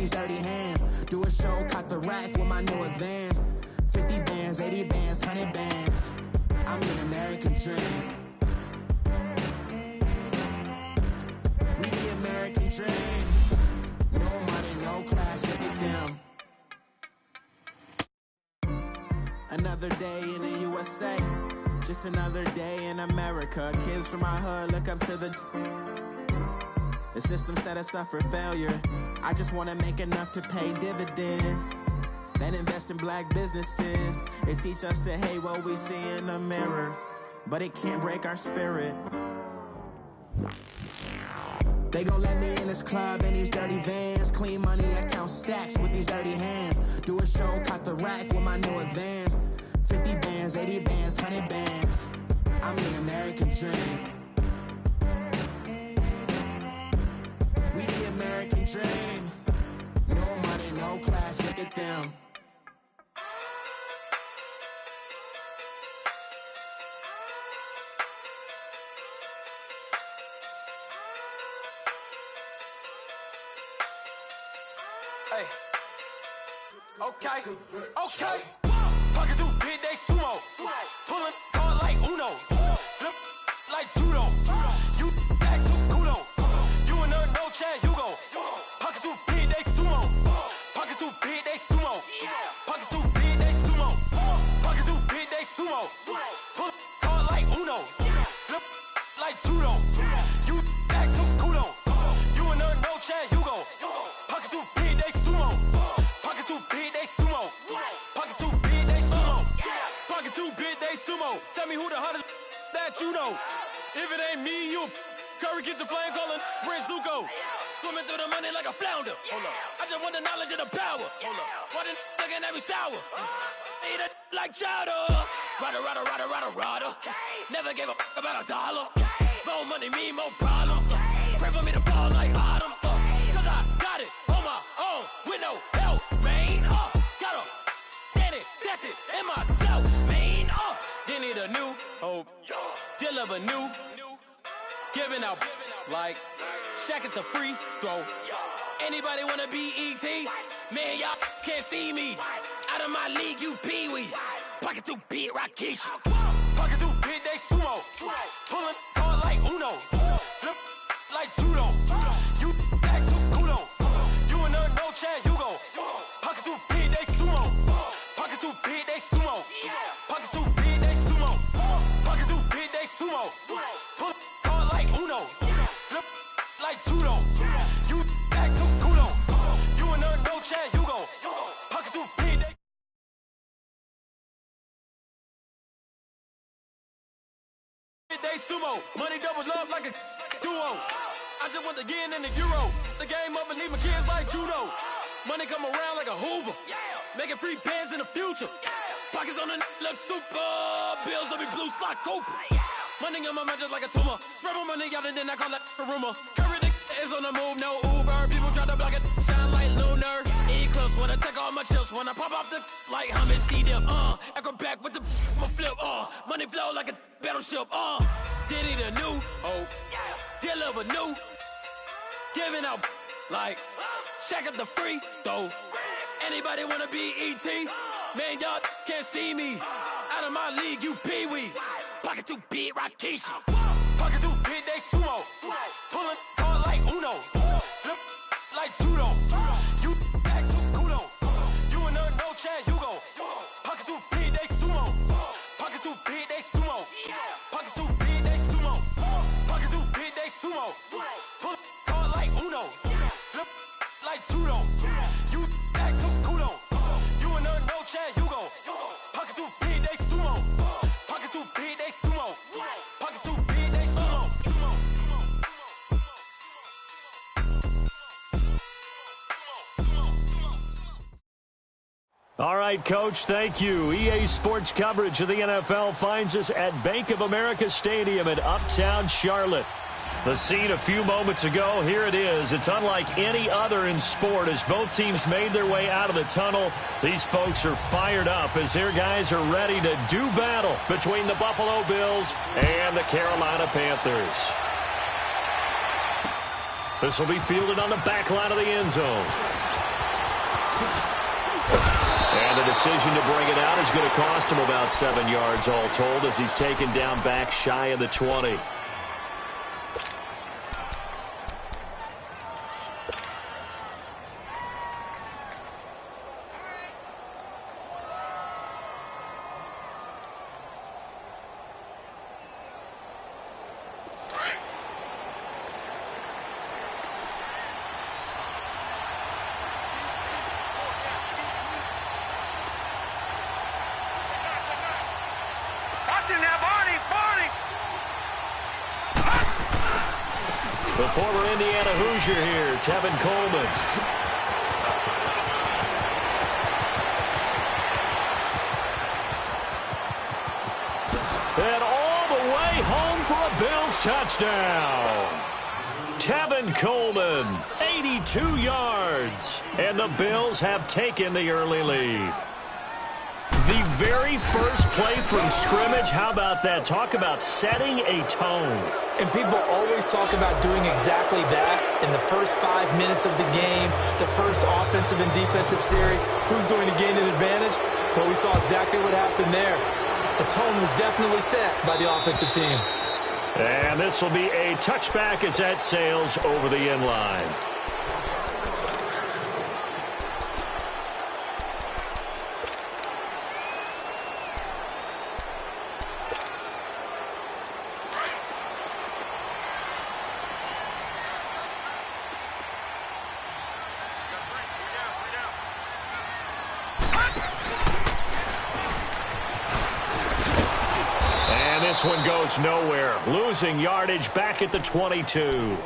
these dirty hands. Do a show, caught the rack with my new advance. 50 bands, 80 bands, 100 bands. I'm the American dream. We the American dream. No money, no class, look at them. Another day in the USA. Just another day in America. Kids from my hood look up to the system set us up for failure. I just want to make enough to pay dividends. Then invest in black businesses. They teach us to hate what we see in the mirror, but it can't break our spirit. They gon' let me in this club in these dirty vans. Clean money, I count stacks with these dirty hands. Do a show, caught the rack with my new advance. 50 bands, 80 bands, 100 bands. I'm the American dream. We the American dream. No money, no class, look at them. Hey. Okay. Okay. Pocket too big, they sumo. Pulling card like Uno. Flip like judo. You act too kudo. You and her no Chad Hugo. Pocket too big, they sumo. Pocket too big, they sumo. Pocket too big, they sumo. Pocket too big, they sumo. Pull card like Uno. Flip like judo. You act too kudo. You and her no Chad Hugo. Pocket too big, they sumo. Pocket too big, they sumo. Pocket too big, they sumo. Pocket too big, they sumo. Tell me who the hottest that you know. If it ain't me, you Curry gets the flame calling Prince Zuko. Swimming through the money like a flounder. Hold up. I just want the knowledge and the power. Hold up. Why the looking at me sour? Eat it like chowder. Rada, rada, rada, rada, rada. Never gave a about $1. More money mean more problems. Pray for me to fall like autumn. Cause I got it on my own with no help, man. Got a Danny, that's it, in myself, man. They need a new hope. Deal of a new. Giving out like Shaq at the free throw. Anybody wanna be ET? Man, y'all can't see me. Out of my league, you pee-wee. Pocket too big, Rakesh. Pocket too big, they sumo. Pulling card like Uno. Flip like judo. You act too kudo. You and her no Chad Hugo. Pocket too big, they sumo. Pocket too big, they sumo. Pocket too big, they sumo. Pocket too big, they sumo. Pull card like Uno. Flip like judo. You act too kudo. You and her no Chad Hugo. Pocket too big, they sumo. Money doubles love like a duo. I just want the yen and the euro. The game up and leave my kids like judo. Money come around like a Hoover. Making free bands in the future. Pockets on the look super. Bills on me blue slot Cooper. Money on my mind just like a tumor. Spread my money out and then I call that a rumor. Curry the is on the move, no Uber. People try to block it, shine like lunar. Eclipse when I take all my chips. When I pop off the like hummus C-dip. Acrobat with the flip. Money flow like a battleship. Diddy the new hope. Deal of a new. Giving out like Shaq at the free throw. Anybody wanna be ET? Man, y'all can't see me. Out of my league, you pee-wee. Pocket too big, Rakesh. Pocket too big, they sumo. Pulling card like Uno. Flip like judo. You act too kudo. You and her no Chad Hugo. Pocket too big, they sumo. Pocket too big, they sumo. Pocket too big, they sumo. Pocket too big, they sumo. Pull card like Uno. Flip like judo. You act too kudo. You and her no Chad Hugo. Pocket too big, they sumo. Pocket too big, they sumo. Pocket too big, they sumo. All right, Coach, thank you. EA Sports coverage of the NFL finds us at Bank of America Stadium in Uptown Charlotte. The scene a few moments ago, here it is. It's unlike any other in sport as both teams made their way out of the tunnel. These folks are fired up as their guys are ready to do battle between the Buffalo Bills and the Carolina Panthers. This will be fielded on the back line of the end zone. And the decision to bring it out is going to cost him about 7 yards all told as he's taken down back shy of the 20. The former Indiana Hoosier here, Tevin Coleman. And all the way home for a Bills touchdown. Tevin Coleman, 82 yards. And the Bills have taken the early lead. The very first play from scrimmage, how about that? Talk about setting a tone. And people always talk about doing exactly that in the first 5 minutes of the game, the first offensive and defensive series. Who's going to gain an advantage? Well, we saw exactly what happened there. The tone was definitely set by the offensive team. And this will be a touchback as that sails over the end line. This one goes nowhere, losing yardage back at the 22.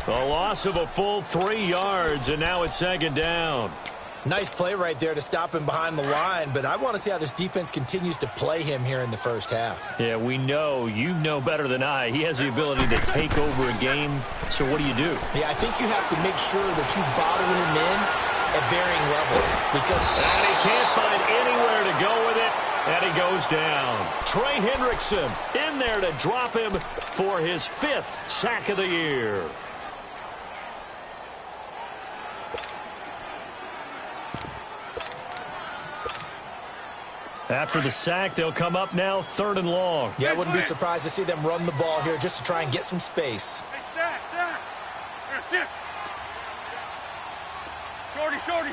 A loss of a full 3 yards, and now it's second down. Nice play right there to stop him behind the line, but I want to see how this defense continues to play him here in the first half. Yeah, we know. You know better than I. He has the ability to take over a game, so what do you do? Yeah, I think you have to make sure that you bottle him in at varying levels. And he can't find anywhere to go with it. And he goes down. Trey Hendrickson in there to drop him for his 5th sack of the year. After the sack, they'll come up now 3rd and long. Yeah, I wouldn't be surprised to see them run the ball here just to try and get some space. Hey, Stack. Here, sit.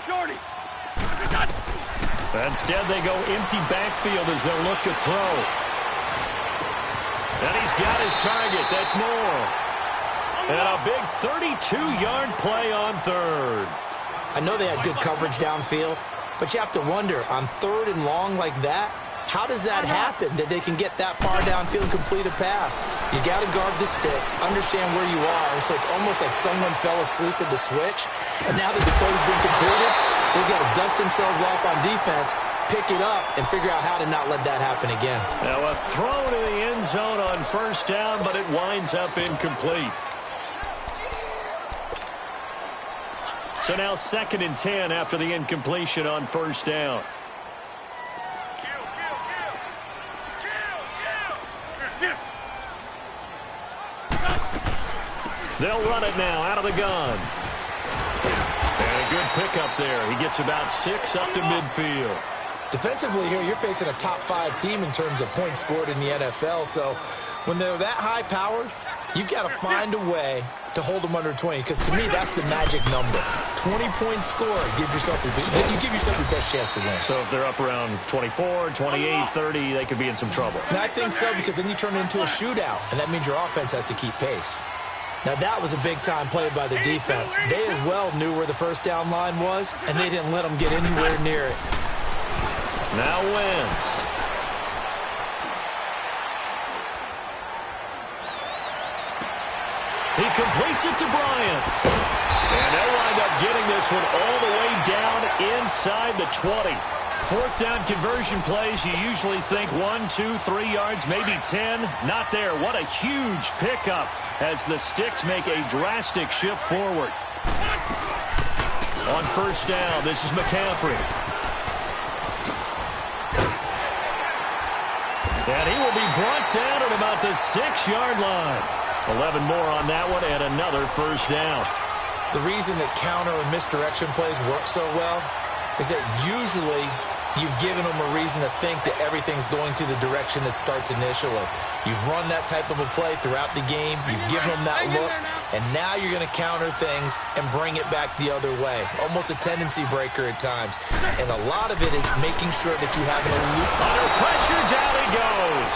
Shorty. Instead, they go empty backfield as they'll look to throw. And he's got his target. That's Moore. And a big 32-yard play on 3rd. I know they had good coverage downfield, but you have to wonder, on 3rd and long like that, how does that happen that they can get that far downfield and complete a pass? You got to guard the sticks, understand where you are, and so it's almost like someone fell asleep at the switch, and now that the play's been completed, they've got to dust themselves off on defense, pick it up, and figure out how to not let that happen again. Now a throw to the end zone on 1st down, but it winds up incomplete. So now 2nd and 10 after the incompletion on 1st down. They'll run it now out of the gun. And a good pickup there. He gets about 6 up to midfield. Defensively here, you're facing a top 5 team in terms of points scored in the NFL. So when they're that high-powered, you've got to find a way to hold them under 20. Because to me, that's the magic number. 20-point score. You give yourself your best chance to win. So if they're up around 24, 28, 30, they could be in some trouble. And I think so, because then you turn it into a shootout. And that means your offense has to keep pace. Now, that was a big-time play by the defense. They as well knew where the 1st down line was, and they didn't let them get anywhere near it. Now Wentz. He completes it to Bryant. And they'll wind up getting this one all the way down inside the 20. 4th down conversion plays, you usually think 1, 2, 3 yards, maybe 10. Not there. What a huge pickup as the sticks make a drastic shift forward. On 1st down, this is McCaffrey. And he will be brought down at about the 6-yard line. 11 more on that one and another 1st down. The reason that counter and misdirection plays work so well is that usually you've given them a reason to think that everything's going to the direction it starts initially. You've run that type of a play throughout the game. You've given them that look, and now you're going to counter things and bring it back the other way. Almost a tendency breaker at times. And a lot of it is making sure that you have an elite. Under pressure, down he goes.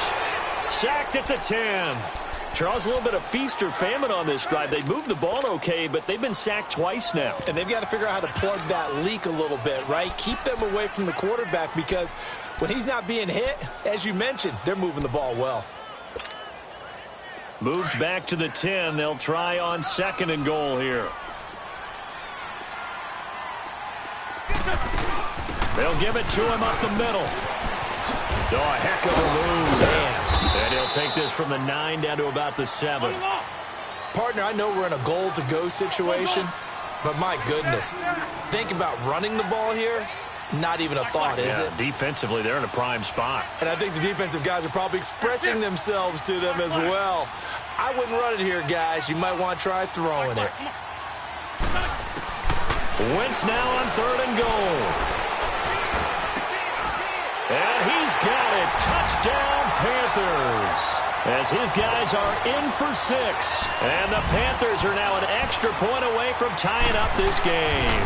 Sacked at the 10. Charles, a little bit of feast or famine on this drive. They moved the ball okay, but they've been sacked twice now. And they've got to figure out how to plug that leak a little bit, right? Keep them away from the quarterback, because when he's not being hit, as you mentioned, they're moving the ball well. Moved back to the 10. They'll try on 2nd and goal here. They'll give it to him up the middle. Oh, a heck of a move, man. And he'll take this from the 9 down to about the 7. Partner, I know we're in a goal-to-go situation, but my goodness, think about running the ball here. Not even a thought, is it? Defensively, they're in a prime spot. And I think the defensive guys are probably expressing themselves to them as well. I wouldn't run it here, guys. You might want to try throwing it. Wentz now on 3rd and goal. And he's got it. Touchdown, Panthers. As his guys are in for 6. And the Panthers are now an extra point away from tying up this game.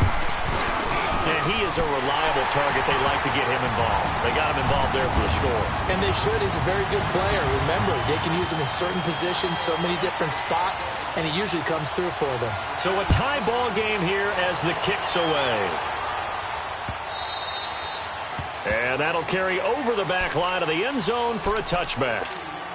And he is a reliable target. They like to get him involved. They got him involved there for the score. And they should. He's a very good player. Remember, they can use him in certain positions, so many different spots, and he usually comes through for them. So a tie ball game here as the kick's away. And that'll carry over the back line of the end zone for a touchback.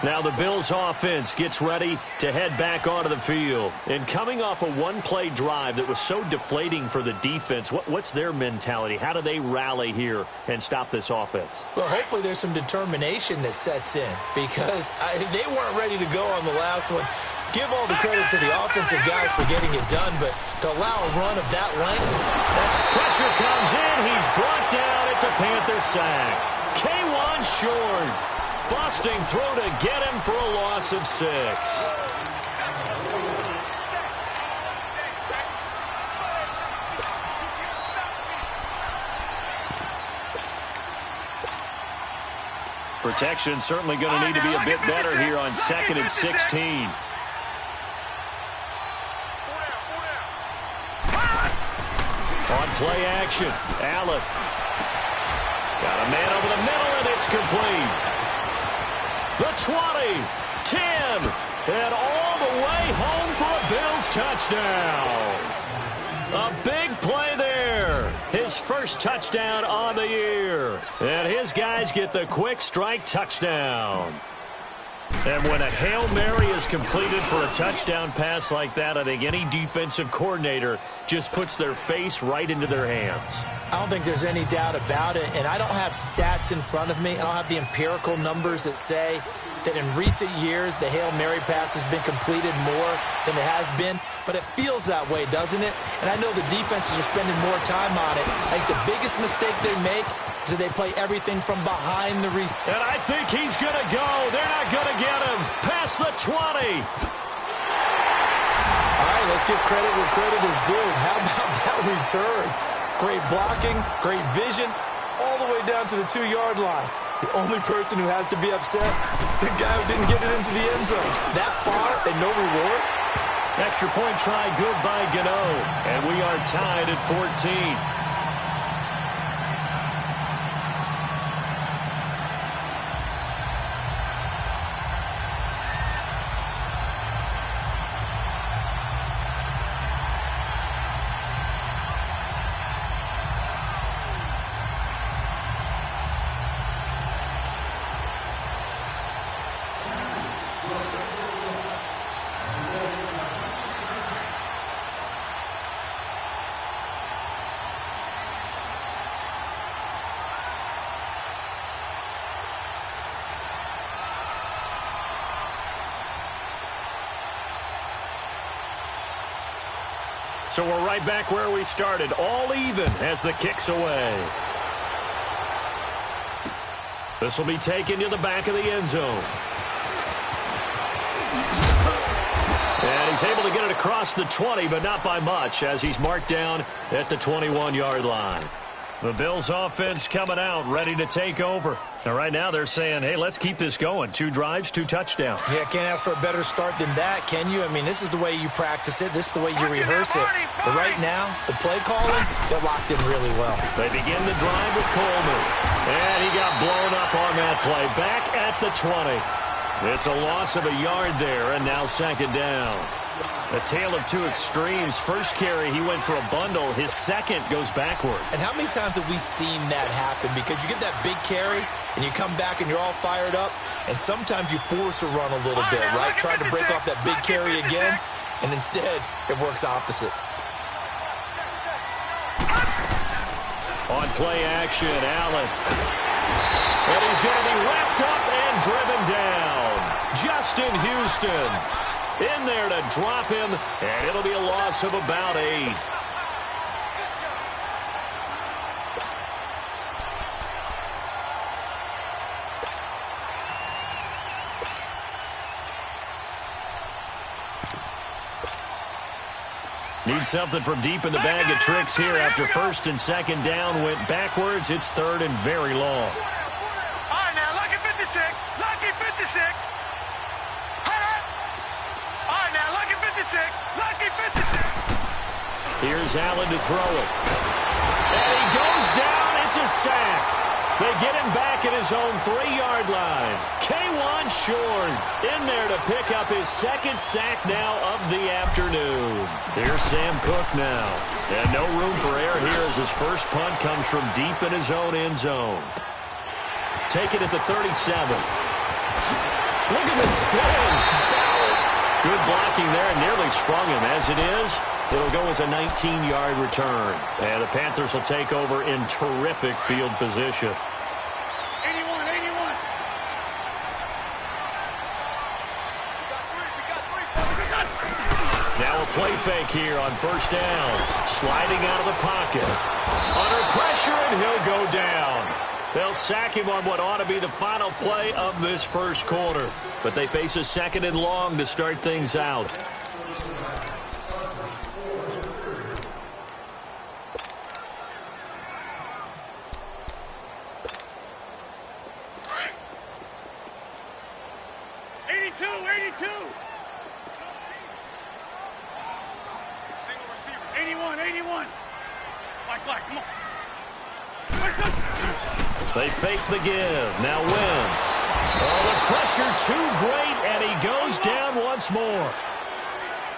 Now the Bills offense gets ready to head back onto the field. And coming off a one-play drive that was so deflating for the defense, what's their mentality? How do they rally here and stop this offense? Well, hopefully there's some determination that sets in, because they weren't ready to go on the last one. Give all the credit to the offensive guys for getting it done, but to allow a run of that length, pressure comes in. He's brought down. It's a Panther sack. K1 short. Busting through to get him for a loss of 6. Protection certainly going to need to be a bit better here on 2nd and 16. On play action, Allen. Got a man over the middle, and it's complete. The 20, 10, and all the way home for a Bills touchdown. A big play there. His first touchdown on the year. And his guys get the quick strike touchdown. And when a Hail Mary is completed for a touchdown pass like that, I think any defensive coordinator just puts their face right into their hands. I don't think there's any doubt about it, and I don't have stats in front of me. I don't have the empirical numbers that say that in recent years the Hail Mary pass has been completed more than it has been, but it feels that way, doesn't it? And I know the defenses are spending more time on it. I think the biggest mistake they make is that they play everything from behind the receiver. And I think he's going to go. They're not going to get him. Past the 20. All right, let's give credit where credit is due. How about that return? Great blocking, great vision, all the way down to the 2-yard line. The only person who has to be upset, the guy who didn't get it into the end zone. That far and no reward. Extra point try good by Gano. And we are tied at 14. So we're right back where we started, all even as the kick's away. This will be taken to the back of the end zone. And he's able to get it across the 20, but not by much, as he's marked down at the 21-yard line. The Bills offense coming out, ready to take over. Now, right now, they're saying, hey, let's keep this going. 2 drives, 2 touchdowns. Yeah, can't ask for a better start than that, can you? I mean, this is the way you practice it. This is the way you rehearse it. But right now, the play calling, they're locked in really well. They begin the drive with Coleman. And he got blown up on that play. Back at the 20. It's a loss of a yard there, and now 2nd down. A tale of 2 extremes. First carry, he went for a bundle. His second goes backward. And how many times have we seen that happen? Because you get that big carry, and you come back and you're all fired up, and sometimes you force a run a little bit, right? Trying to break off that big carry again, and instead it works opposite. On play action, Allen. And he's going to be wrapped up and driven down. Justin Houston in there to drop him, and it'll be a loss of about 8. Need something from deep in the bag of tricks here after 1st and 2nd down went backwards. It's 3rd and very long. All right, now, lucky 56. Lucky 56. All right, now, lucky 56. Lucky 56. Here's Allen to throw it. And he goes down. It's a sack. They get him back at his own 3-yard line. K1 Short in there to pick up his 2nd sack now of the afternoon. Here's Sam Cook now. And no room for error here as his first punt comes from deep in his own end zone. Take it at the 37. Look at the spin. Balance. Good blocking there and nearly sprung him. As it is, it'll go as a 19-yard return. And the Panthers will take over in terrific field position. 81, 81. Now a play fake here on 1st down. Sliding out of the pocket. Under pressure, and he'll go down. They'll sack him on what ought to be the final play of this 1st quarter. But they face a 2nd and long to start things out. They fake the give. Now Wentz. Oh, the pressure too great, and he goes down once more.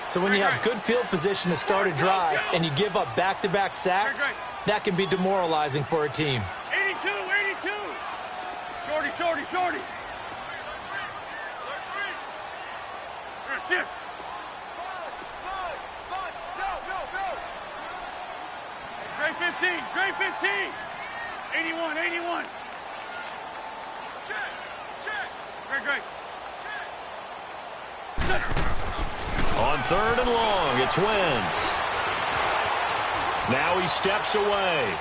So when you have good field position to start a drive and you give up back-to-back sacks, that can be demoralizing for a team. 82, 82. Shorty, shorty, shorty. Shift. Great 15, great 15. 81, 81. Check. Great. On 3rd and long, it's Wentz. Now he steps away.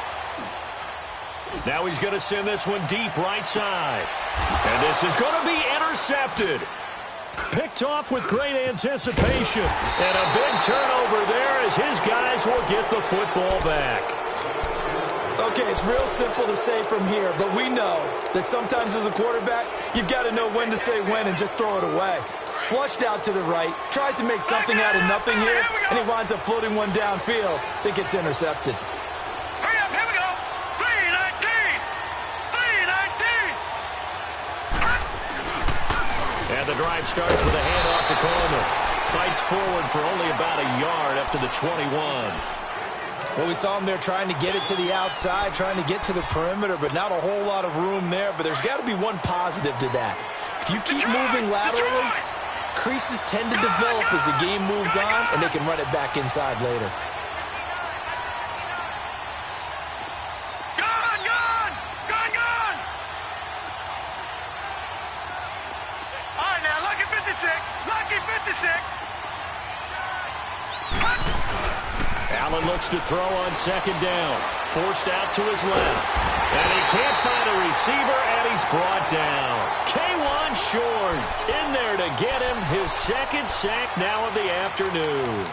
Now he's going to send this one deep right side. And this is going to be intercepted. Picked off with great anticipation. And a big turnover there as his guys will get the football back. Okay, it's real simple to say from here, but we know that sometimes as a quarterback, you've got to know when to say when and just throw it away. Flushed out to the right, tries to make something out of nothing here, and he winds up floating one downfield that gets intercepted. Hurry up, here we go. 3-19. And the drive starts with a handoff to Coleman. Fights forward for only about a yard up to the 21. Well, we saw him there trying to get it to the outside, trying to get to the perimeter, but not a whole lot of room there. But there's got to be one positive to that. If you keep moving laterally, creases tend to develop as the game moves on, and they can run it back inside later. Gone! All right, now, lucky 56. Lucky 56. Allen looks to throw on 2nd down. Forced out to his left. And he can't find a receiver, and he's brought down. K1 Short in there to get him his 2nd sack now of the afternoon.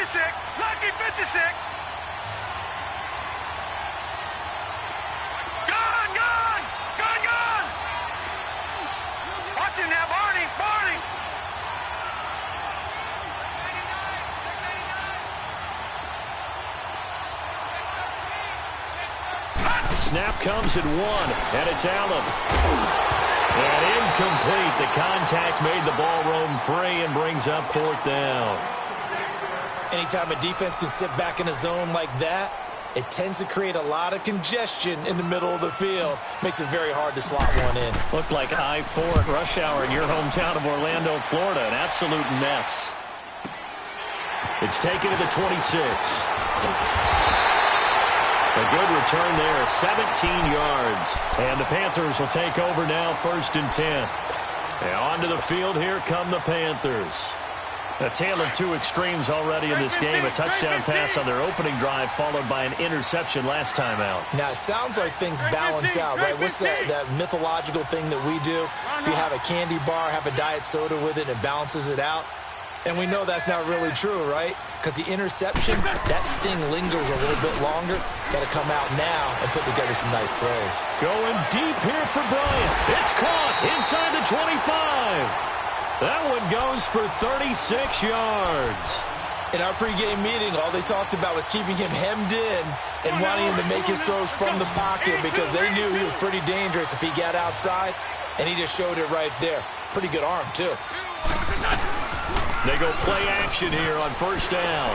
56. Lucky 56. Gone, gone. Gone, gone. Watch him now, Barney. Barney. Snap comes at 1, and it's Allen. And incomplete. The contact made the ball roam free and brings up 4th down. Anytime a defense can sit back in a zone like that, it tends to create a lot of congestion in the middle of the field. Makes it very hard to slot one in. Looked like I-4 at rush hour in your hometown of Orlando, Florida. An absolute mess. It's taken to the 26. A good return there, 17 yards. And the Panthers will take over now, 1st and 10. And onto the field, here come the Panthers. A tale of two extremes already in this game. A touchdown pass on their opening drive, followed by an interception last time out. Now, it sounds like things balance out, right? What's that mythological thing that we do? If you have a candy bar, have a diet soda with it, it balances it out. And we know that's not really true, right? Because the interception, that sting lingers a little bit longer. Got to come out now and put together some nice plays. Going deep here for Bryant. It's caught inside the 25. That one goes for 36 yards. In our pregame meeting, all they talked about was keeping him hemmed in and wanting him to make his throws from the pocket because they knew he was pretty dangerous if he got outside, and he just showed it right there. Pretty good arm, too. They go play action here on 1st down.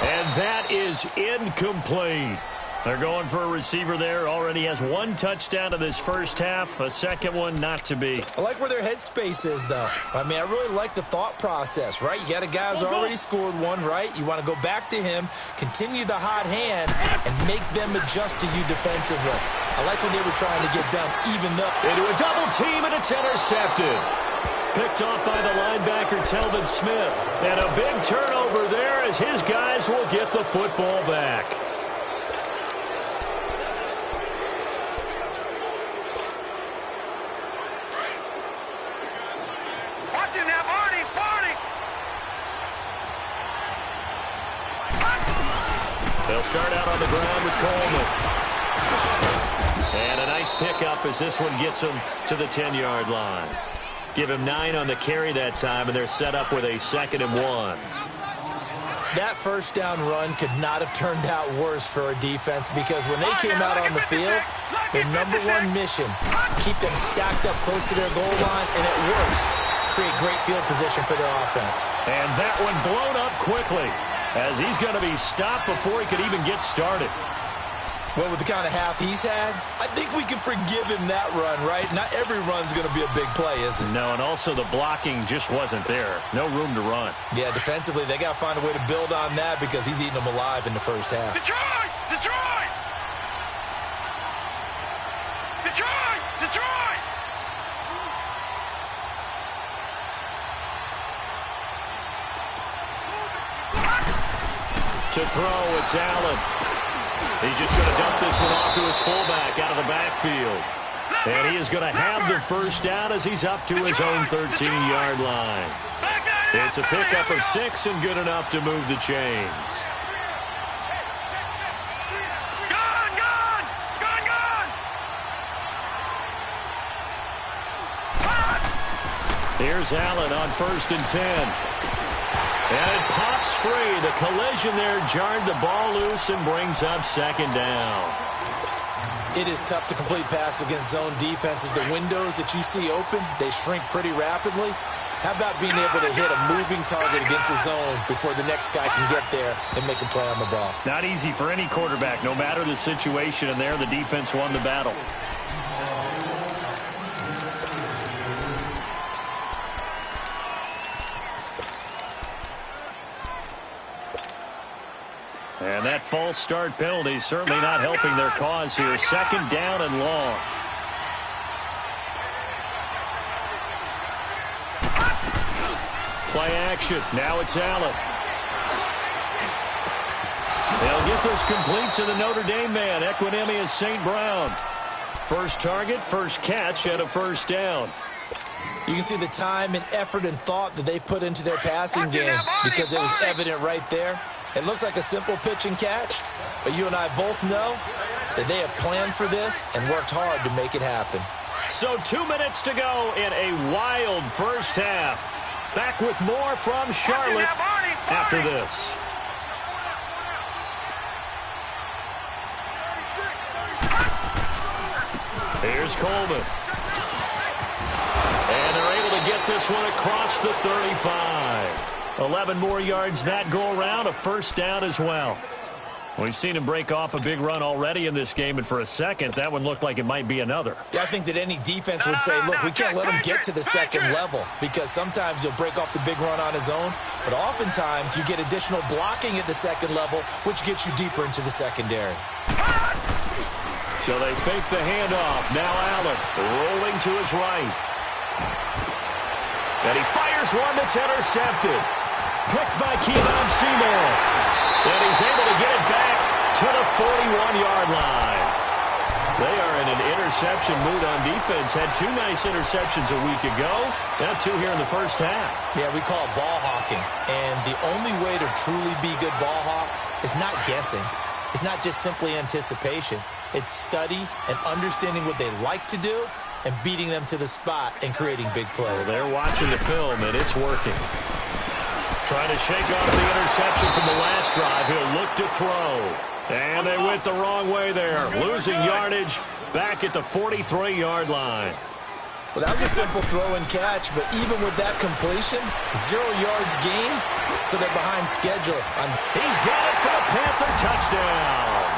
And that is incomplete. They're going for a receiver there. Already has 1 touchdown in this first half. A second one not to be. I like where their headspace is, though. I mean, I really like the thought process, right? You got a guy who's already scored one, right? You want to go back to him, continue the hot hand, and make them adjust to you defensively. I like what they were trying to get done, even though... Into a double team, and it's intercepted. Picked off by the linebacker, Telvin Smith. And a big turnover there as his guys will get the football back. Watch him now, Barney. Barney. They'll start out on the ground with Coleman. And a nice pickup as this one gets him to the 10-yard line. Give him 9 on the carry that time, and they're set up with a 2nd and 1. That first down run could not have turned out worse for a defense because when they came out on the field, their #1 mission, keep them stacked up close to their goal line, and at worst, create great field position for their offense. And that one blown up quickly as he's going to be stopped before he could even get started. Well, with the kind of half he's had, I think we can forgive him that run, right? Not every run's going to be a big play, is it? No, and also the blocking just wasn't there. No room to run. Yeah, defensively, they got to find a way to build on that because he's eating them alive in the first half. Detroit! Detroit! Detroit! Detroit! To throw, it's Allen. He's just going to dump this one off to his fullback out of the backfield. And he is going to have the first down as he's up to his own 13-yard line. It's a pickup of 6 and good enough to move the chains. Gone! Gone! Gone! Gone! Here's Allen on 1st and 10. And it pops free. The collision there jarred the ball loose and brings up 2nd down. It is tough to complete pass against zone defenses. The windows that you see open, they shrink pretty rapidly. How about being able to hit a moving target against a zone before the next guy can get there and make a play on the ball? Not easy for any quarterback, no matter the situation, and there the defense won the battle. And that false start penalty certainly not helping their cause here. 2nd down and long. Play action. Now it's Allen. They'll get this complete to the Notre Dame man, Equinemius St. Brown. First target, first catch, and a first down. You can see the time and effort and thought that they put into their passing game because it was evident right there. It looks like a simple pitch and catch, but you and I both know that they have planned for this and worked hard to make it happen. So 2 minutes to go in a wild first half. Back with more from Charlotte after this. Here's Coleman. And they're able to get this one across the 35. 11 more yards that go around, a first down as well. We've seen him break off a big run already in this game, and for a second, that one looked like it might be another. Yeah, I think that any defense would say, look, we can't let him get to the second level because sometimes he'll break off the big run on his own, but oftentimes you get additional blocking at the second level, which gets you deeper into the secondary. So they fake the handoff. Now Allen rolling to his right. And he fires one that's intercepted. Picked by Keelan Seymour. And he's able to get it back to the 41-yard line. They are in an interception mood on defense. Had 2 nice interceptions a week ago. Now 2 here in the first half. Yeah, we call it ball hawking. And the only way to truly be good ball hawks is not guessing. It's not just simply anticipation. It's study and understanding what they like to do and beating them to the spot and creating big plays. Well, they're watching the film, and it's working. Trying to shake off the interception from the last drive. He'll look to throw. And they went the wrong way there. Losing yardage back at the 43-yard line. Well, that was a simple throw and catch, but even with that completion, 0 yards gained, so they're behind schedule. He's got it for a Panther touchdown.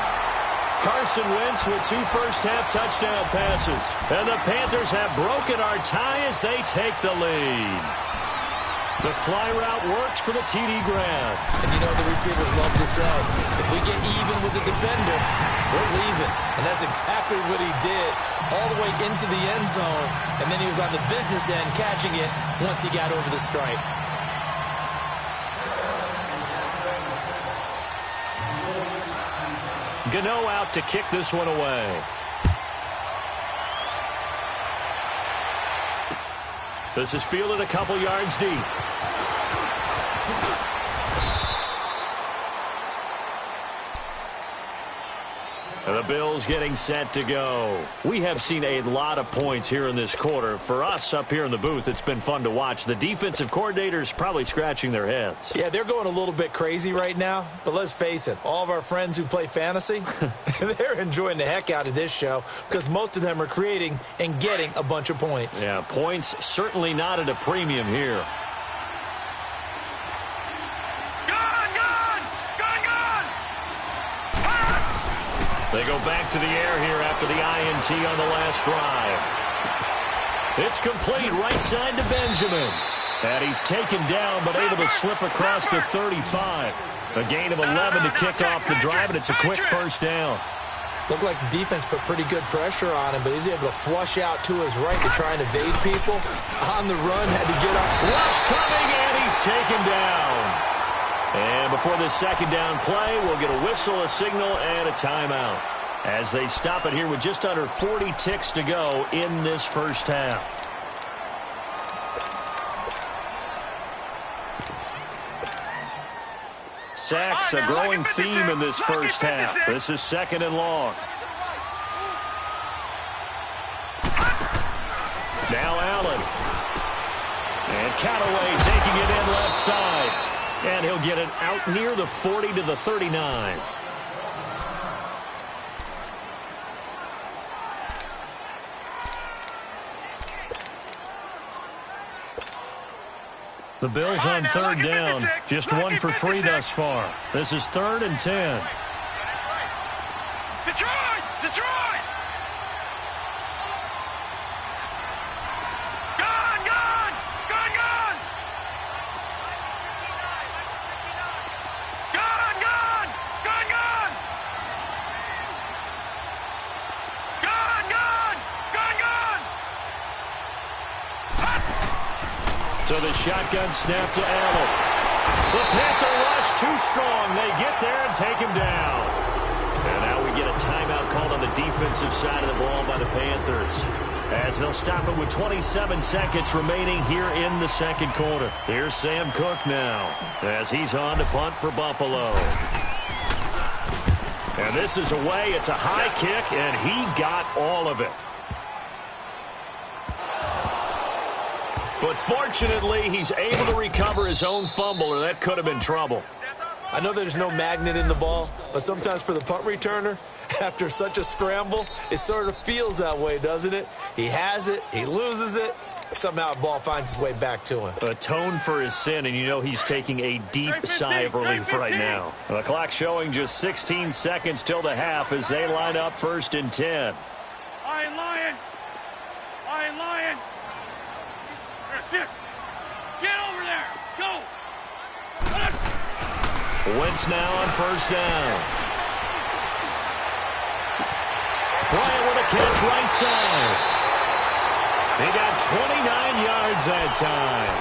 Carson Wentz with 2 first-half touchdown passes. And the Panthers have broken our tie as they take the lead. The fly route works for the TD grab. And you know the receivers love to say, if we get even with the defender, we're leaving. And that's exactly what he did, all the way into the end zone. And then he was on the business end catching it once he got over the stripe. Gano out to kick this one away. This is fielded a couple yards deep. And the Bills getting set to go. We have seen a lot of points here in this quarter. For us up here in the booth, it's been fun to watch. The defensive coordinators probably scratching their heads. Yeah, they're going a little bit crazy right now. But let's face it, all of our friends who play fantasy, they're enjoying the heck out of this show because most of them are creating and getting a bunch of points. Yeah, points certainly not at a premium here. They go back to the air here after the INT on the last drive. It's complete right side to Benjamin. And he's taken down but able to slip across the 35. A gain of 11 to kick off the drive, and it's a quick first down. Looked like the defense put pretty good pressure on him, but he's able to flush out to his right to try and evade people. On the run, had to get up. Rush coming, and he's taken down. And before this second down play, we'll get a whistle, a signal, and a timeout as they stop it here with just under 40 ticks to go in this first half. Sacks, a growing theme in this first half. This is 2nd and long. Now Allen. And Callaway taking it in left side. And he'll get it out near the 40 to the 39. The Bills on 3rd down. Just 1 for 3 thus far. This is 3rd and 10. Detroit! Detroit! Gone! Gone! Gone! Gone! Gone! Gone! Gone! Gone! Gone! Gone! Gone! Gone! So the shotgun snap to Allen. The Panther rush too strong. They get there and take him down. And now we get a timeout called on the defensive side of the ball by the Panthers. as they'll stop it with 27 seconds remaining here in the second quarter. Here's Sam Cook now as he's on to punt for Buffalo. And this is away. It's a high kick, and he got all of it. But fortunately, he's able to recover his own fumble, or that could have been trouble. I know there's no magnet in the ball, but sometimes for the punt returner, after such a scramble, it sort of feels that way, doesn't it? He has it, he loses it, somehow the ball finds its way back to him. Atone for his sin, and you know he's taking a deep sigh of relief right now. The clock showing just 16 seconds till the half as they line up 1st and 10. Lion, lion. Lion, lion. That's it. Get over there. Go. Wentz now on 1st down. Bryant with a catch right side. He got 29 yards that time.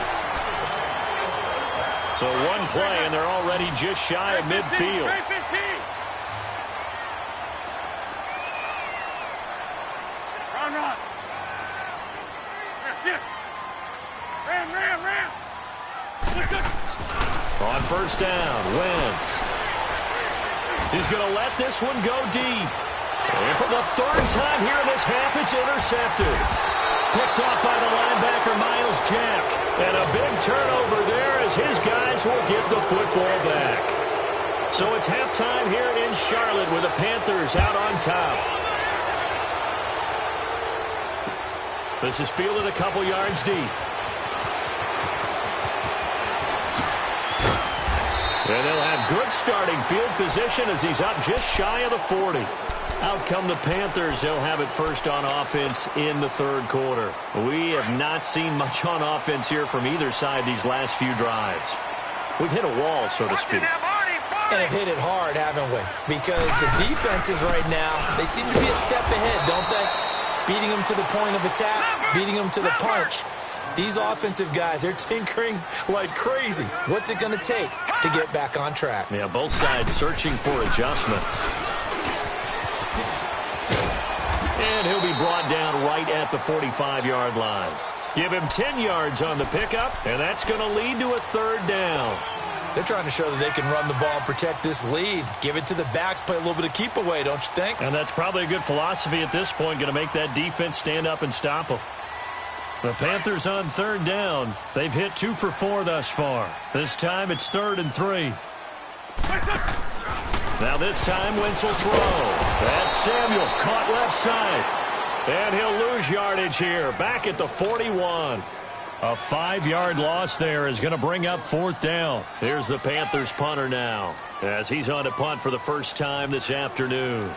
So one play, and they're already just shy of midfield. Run, run. That's it. Ram, ram, ram. On 1st down, Wentz. He's going to let this one go deep. And for the 3rd time here in this half, it's intercepted. Picked off by the linebacker, Miles Jack. And a big turnover there as his guys will get the football back. So it's halftime here in Charlotte with the Panthers out on top. This is fielded a couple yards deep. And they'll have good starting field position as he's up just shy of the 40. Out come the Panthers. They'll have it first on offense in the 3rd quarter. We have not seen much on offense here from either side these last few drives. We've hit a wall, so to speak. And have hit it hard, haven't we? Because the defenses right now, they seem to be a step ahead, don't they? Beating them to the point of attack, beating them to the punch. These offensive guys, they're tinkering like crazy. What's it going to take to get back on track? Yeah, both sides searching for adjustments. And he'll be brought down right at the 45-yard line. Give him 10 yards on the pickup, and that's going to lead to a 3rd down. They're trying to show that they can run the ball and protect this lead. Give it to the backs, play a little bit of keep away, don't you think? And that's probably a good philosophy at this point, going to make that defense stand up and stop them. The Panthers on 3rd down. They've hit 2 for 4 thus far. This time it's 3rd and 3. Now this time Wentz will throw. That's Samuel caught left side. And he'll lose yardage here. Back at the 41. A 5-yard loss there is going to bring up 4th down. Here's the Panthers punter now as he's on to punt for the first time this afternoon.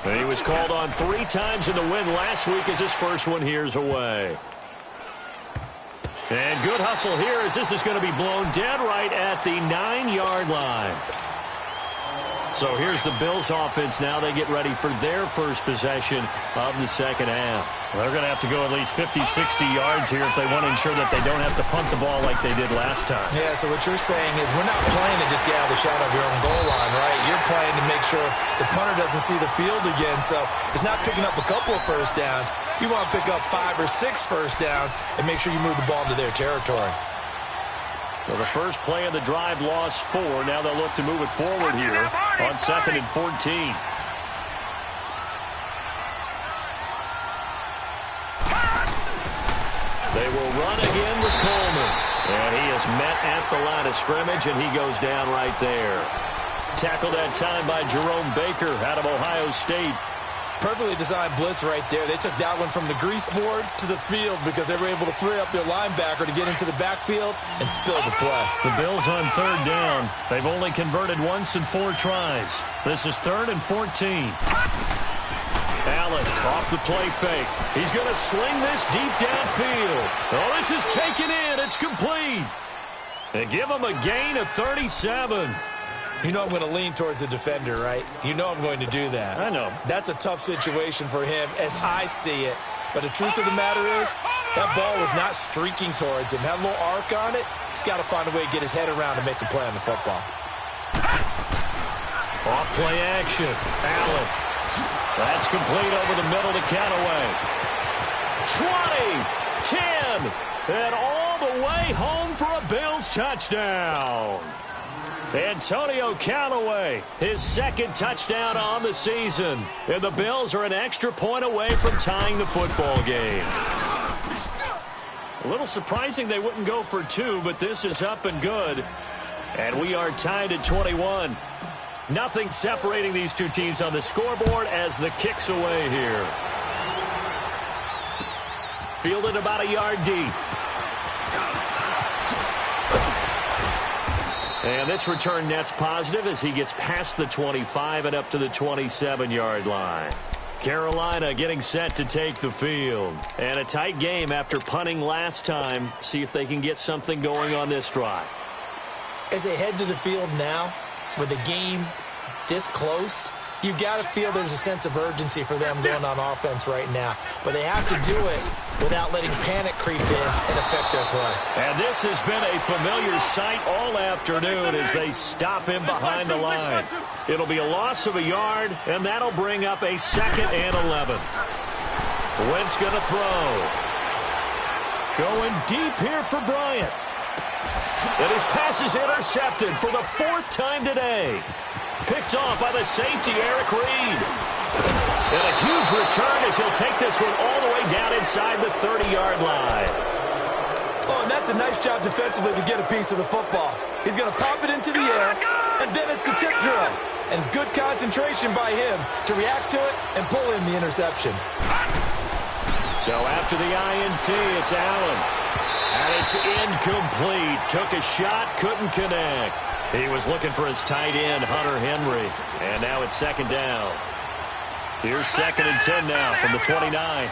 And he was called on 3 times in the win last week as his first one here's away. And good hustle here as this is going to be blown dead right at the 9-yard line. So here's the Bills offense now. They get ready for their first possession of the second half. They're going to have to go at least 50, 60 yards here if they want to ensure that they don't have to punt the ball like they did last time. Yeah, so what you're saying is we're not playing to just get out of the shadow of your own goal line, right? You're playing to make sure the punter doesn't see the field again. So it's not picking up a couple of first downs. You want to pick up 5 or 6 first downs and make sure you move the ball into their territory. Well, the first play of the drive lost 4. Now they'll look to move it forward here on 2nd and 14. They will run again with Coleman. And he is met at the line of scrimmage, and he goes down right there. Tackled that time by Jerome Baker out of Ohio State. Perfectly designed blitz right there. They took that one from the grease board to the field because they were able to free up their linebacker to get into the backfield and spill the play. The Bills on 3rd down. They've only converted once in 4 tries. This is 3rd and 14. Allen off the play fake. He's going to sling this deep downfield. Oh, this is taken in. It's complete. They give him a gain of 37. You know I'm going to lean towards the defender, right? You know I'm going to do that. I know. That's a tough situation for him as I see it. But the truth of the matter is, that ball was not streaking towards him. Had a little arc on it. He's got to find a way to get his head around and make the play on the football. Off play action. Allen. That's complete over the middle to Callaway. 20, 10, and all the way home for a Bills touchdown. Antonio Callaway, his second touchdown on the season. And the Bills are an extra point away from tying the football game. A little surprising they wouldn't go for 2, but this is up and good. And we are tied at 21. Nothing separating these two teams on the scoreboard as the kick's away here. Fielded about a yard deep. And this return net's positive as he gets past the 25 and up to the 27-yard line. Carolina getting set to take the field. And a tight game after punting last time. See if they can get something going on this drive. As they head to the field now, with the game this close, you've got to feel there's a sense of urgency for them going on offense right now. But they have to do it without letting panic creep in and affect their play. And this has been a familiar sight all afternoon as they stop him behind the line. It'll be a loss of a yard, and that'll bring up a 2nd and 11. Wentz going to throw. Going deep here for Bryant. And his pass is intercepted for the 4th time today. Picked off by the safety, Eric Reed. And a huge return as he'll take this one all the way down inside the 30-yard line. Oh, and that's a nice job defensively to get a piece of the football. He's going to pop it into the air, and then it's the tip drill. And good concentration by him to react to it and pull in the interception. So after the INT, it's Allen. And it's incomplete. Took a shot, couldn't connect. He was looking for his tight end, Hunter Henry. And now it's 2nd down. Here's 2nd and 10 now from the 29.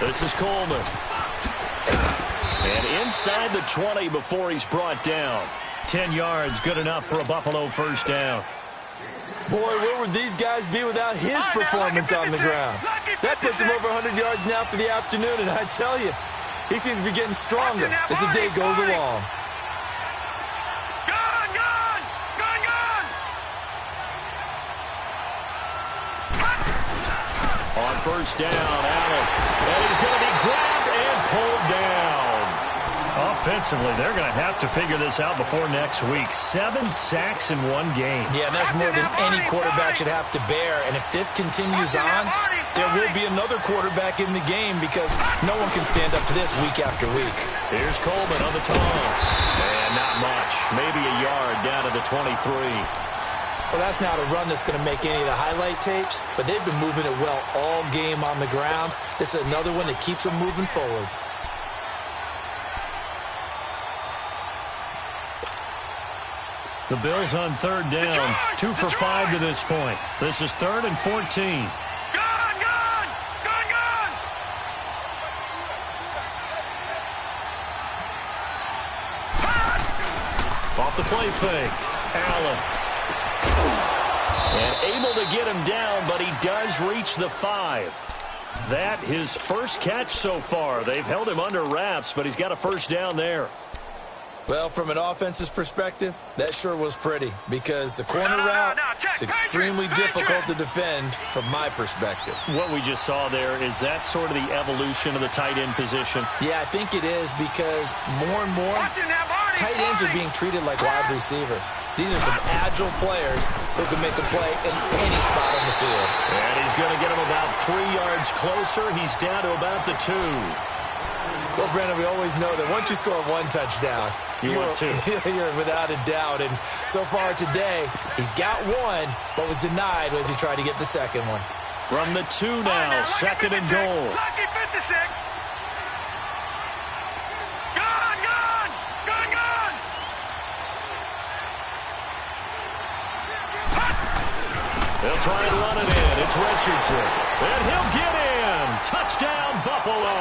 This is Coleman. And inside the 20 before he's brought down. 10 yards, good enough for a Buffalo 1st down. Boy, where would these guys be without his performance on the ground? That puts him over 100 yards now for the afternoon, and I tell you, he seems to be getting stronger as the day goes along. On 1st down, Allen. And he's going to be grabbed and pulled down. Offensively, they're going to have to figure this out before next week. 7 sacks in one game. Yeah, and that's more than any quarterback should have to bear. And if this continues on, there will be another quarterback in the game because no one can stand up to this week after week. Here's Coleman on the toss. And not much. Maybe a yard down to the 23. Well, that's not a run that's going to make any of the highlight tapes, but they've been moving it well all game on the ground. This is another one that keeps them moving forward. The Bills on 3rd down, 2 for 5 to this point. This is 3rd and 14. Off the play fake, Allen. And able to get him down, but he does reach the 5. That his first catch so far. They've held him under wraps, but he's got a 1st down there. Well, from an offense's perspective, that sure was pretty because the corner route is extremely difficult to defend from my perspective. What we just saw there, is that sort of the evolution of the tight end position? Yeah, I think it is because more and more tight ends are being treated like wide receivers. These are some agile players who can make a play in any spot on the field. And he's going to get him about 3 yards closer. He's down to about the 2. Well, Brandon, we always know that once you score 1 touchdown, you're without a doubt. And so far today, he's got 1, but was denied as he tried to get the 2nd one. From the 2 now, 2nd and goal. Lucky 56. Gone. They'll try and run it in. It's Richardson. And he'll get in. Touchdown, Buffalo.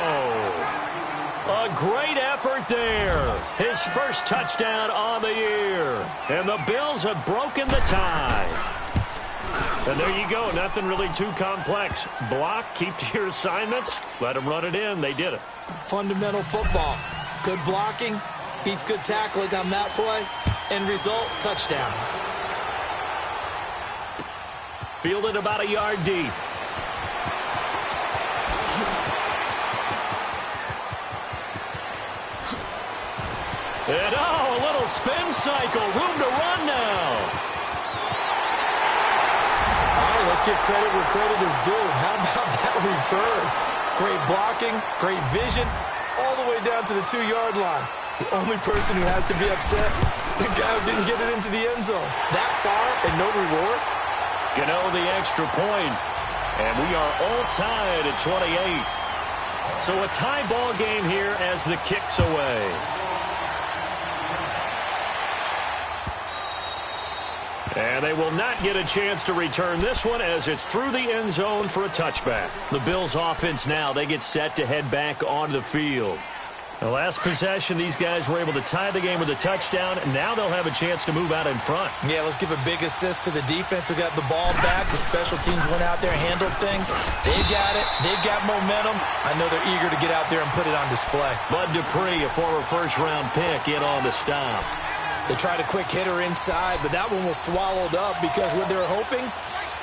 A great effort there. His first touchdown on the year. And the Bills have broken the tie. And there you go. Nothing really too complex. Block, keep to your assignments, let them run it in. They did it. Fundamental football. Good blocking beats good tackling on that play. End result, touchdown. Fielded about a yard deep. And a little spin cycle. Room to run now. All right, let's give credit where credit is due. How about that return? Great blocking, great vision, all the way down to the 2-yard line. The only person who has to be upset, the guy who didn't get it into the end zone. That far and no reward? Gano the extra point. And we are all tied at 28. So a tie ball game here as the kick's away. And they will not get a chance to return this one as it's through the end zone for a touchback. The Bills offense now, they get set to head back onto the field. The last possession, these guys were able to tie the game with a touchdown, and now they'll have a chance to move out in front. Yeah, let's give a big assist to the defense who got the ball back. The special teams went out there and handled things. They've got it. They've got momentum. I know they're eager to get out there and put it on display. Bud Dupree, a former first-round pick, in on the stop. They tried a quick hitter inside, but that one was swallowed up because what they're hoping,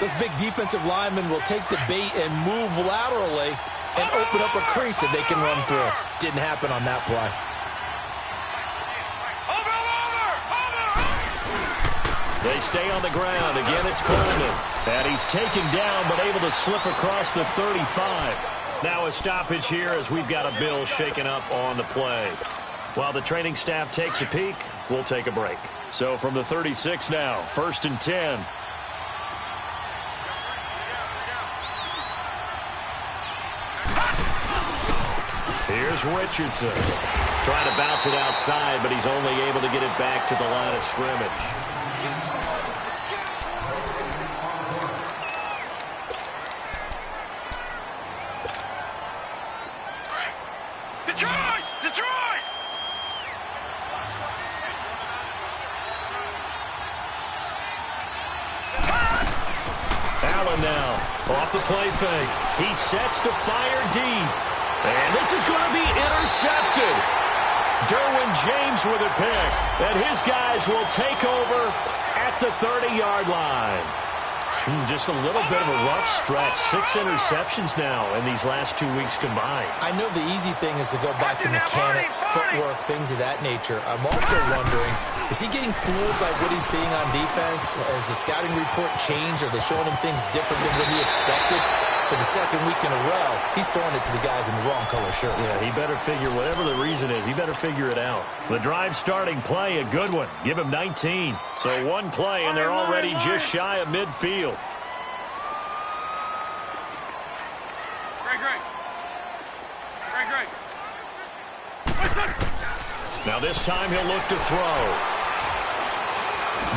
those big defensive linemen will take the bait and move laterally and open up a crease that they can run through. Didn't happen on that play. They stay on the ground. Again, it's Coleman. And he's taken down, but able to slip across the 35. Now a stoppage here as we've got a Bill shaken up on the play. While the training staff takes a peek, we'll take a break. So from the 36 now, 1st and 10. Here's Richardson. Trying to bounce it outside, but he's only able to get it back to the line of scrimmage. Detroit! Detroit! Allen now off the play fake. He sets to fire deep. And this is going to be intercepted. Derwin James with a pick. And his guys will take over at the 30-yard line. Just a little bit of a rough stretch. 6 interceptions now in these last 2 weeks combined. I know the easy thing is to go back to mechanics, footwork, things of that nature. I'm also wondering, is he getting fooled by what he's seeing on defense? Has the scouting report changed? Are they showing him things different than what he expected? For the second week in a row, he's throwing it to the guys in the wrong color shirts. Yeah, he better figure, whatever the reason is, he better figure it out. The drive starting play, a good one. Give him 19. So one play, and they're already just shy of midfield. Great. Now this time he'll look to throw.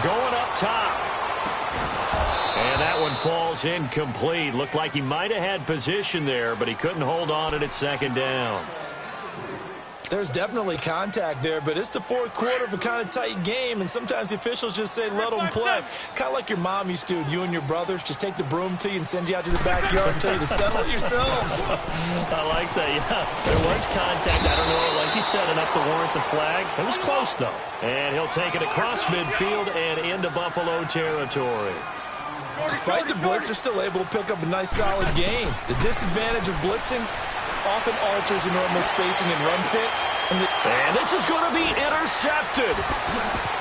Going up top. And that one falls incomplete. Looked like he might have had position there, but he couldn't hold on it at 2nd down. There's definitely contact there, but it's the 4th quarter of a kind of tight game, and sometimes the officials just say, let them play. Kind of like your mom used to with you and your brothers. Just take the broom to you and send you out to the backyard and tell you to settle it yourselves. I like that, yeah. There was contact. I don't know, like you said, enough to warrant the flag. It was close, though. And he'll take it across midfield and into Buffalo territory. Despite the blitz, they're still able to pick up a nice, solid game. The disadvantage of blitzing often alters the normal spacing and run fits. And this is going to be intercepted.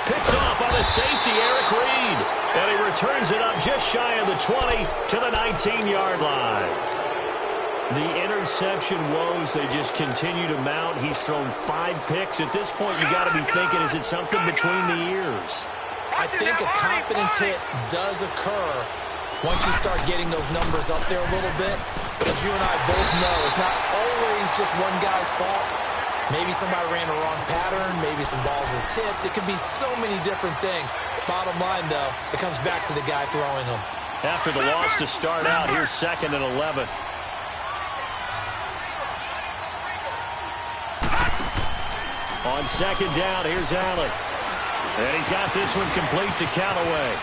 Picked off by the safety, Eric Reed. And he returns it up just shy of the 20 to the 19-yard line. The interception woes, they just continue to mount. He's thrown 5 picks. At this point, you got to be thinking, is it something between the ears? I think a confidence hit does occur once you start getting those numbers up there a little bit. But as you and I both know, it's not always just one guy's fault. Maybe somebody ran a wrong pattern. Maybe some balls were tipped. It could be so many different things. Bottom line, though, it comes back to the guy throwing them. After the loss to start out, here's 2nd and 11. On 2nd down, here's Allen. And he's got this one complete to Callaway.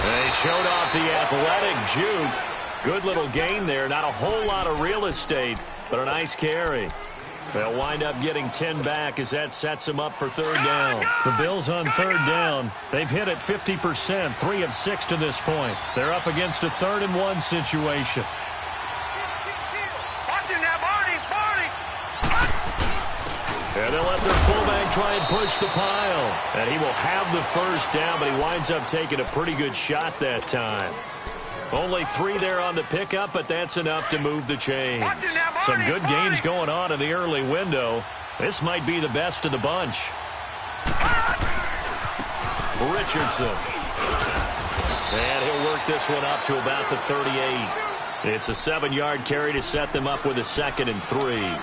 And he showed off the athletic juke. Good little gain there. Not a whole lot of real estate, but a nice carry. They'll wind up getting 10 back as that sets them up for third down. The Bills on third down. They've hit it 50%, 3 of 6 to this point. They're up against a 3rd and 1 situation. And they'll let their fullback try and push the pile. And he will have the first down, but he winds up taking a pretty good shot that time. Only 3 there on the pickup, but that's enough to move the chains. Some good games going on in the early window. This might be the best of the bunch. Richardson. And he'll work this one up to about the 38. It's a 7-yard carry to set them up with a 2nd and 3.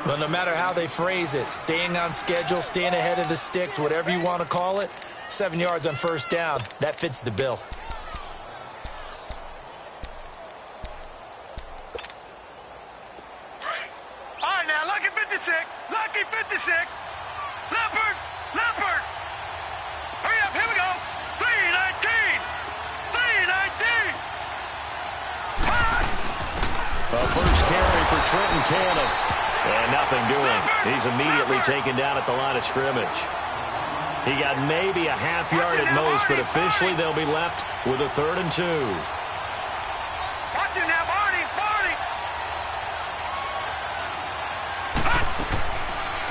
Well, no matter how they phrase it, staying on schedule, staying ahead of the sticks, whatever you want to call it, 7 yards on first down, that fits the bill. All right, now, lucky 56, lucky 56. Leopard, Leopard. Hurry up, here we go. 319, 319. A first carry for Trenton Cannon. And nothing doing. He's immediately taken down at the line of scrimmage. He got maybe a half yard at most, but officially they'll be left with a 3rd and 2. Watch it now, Barney, Barney.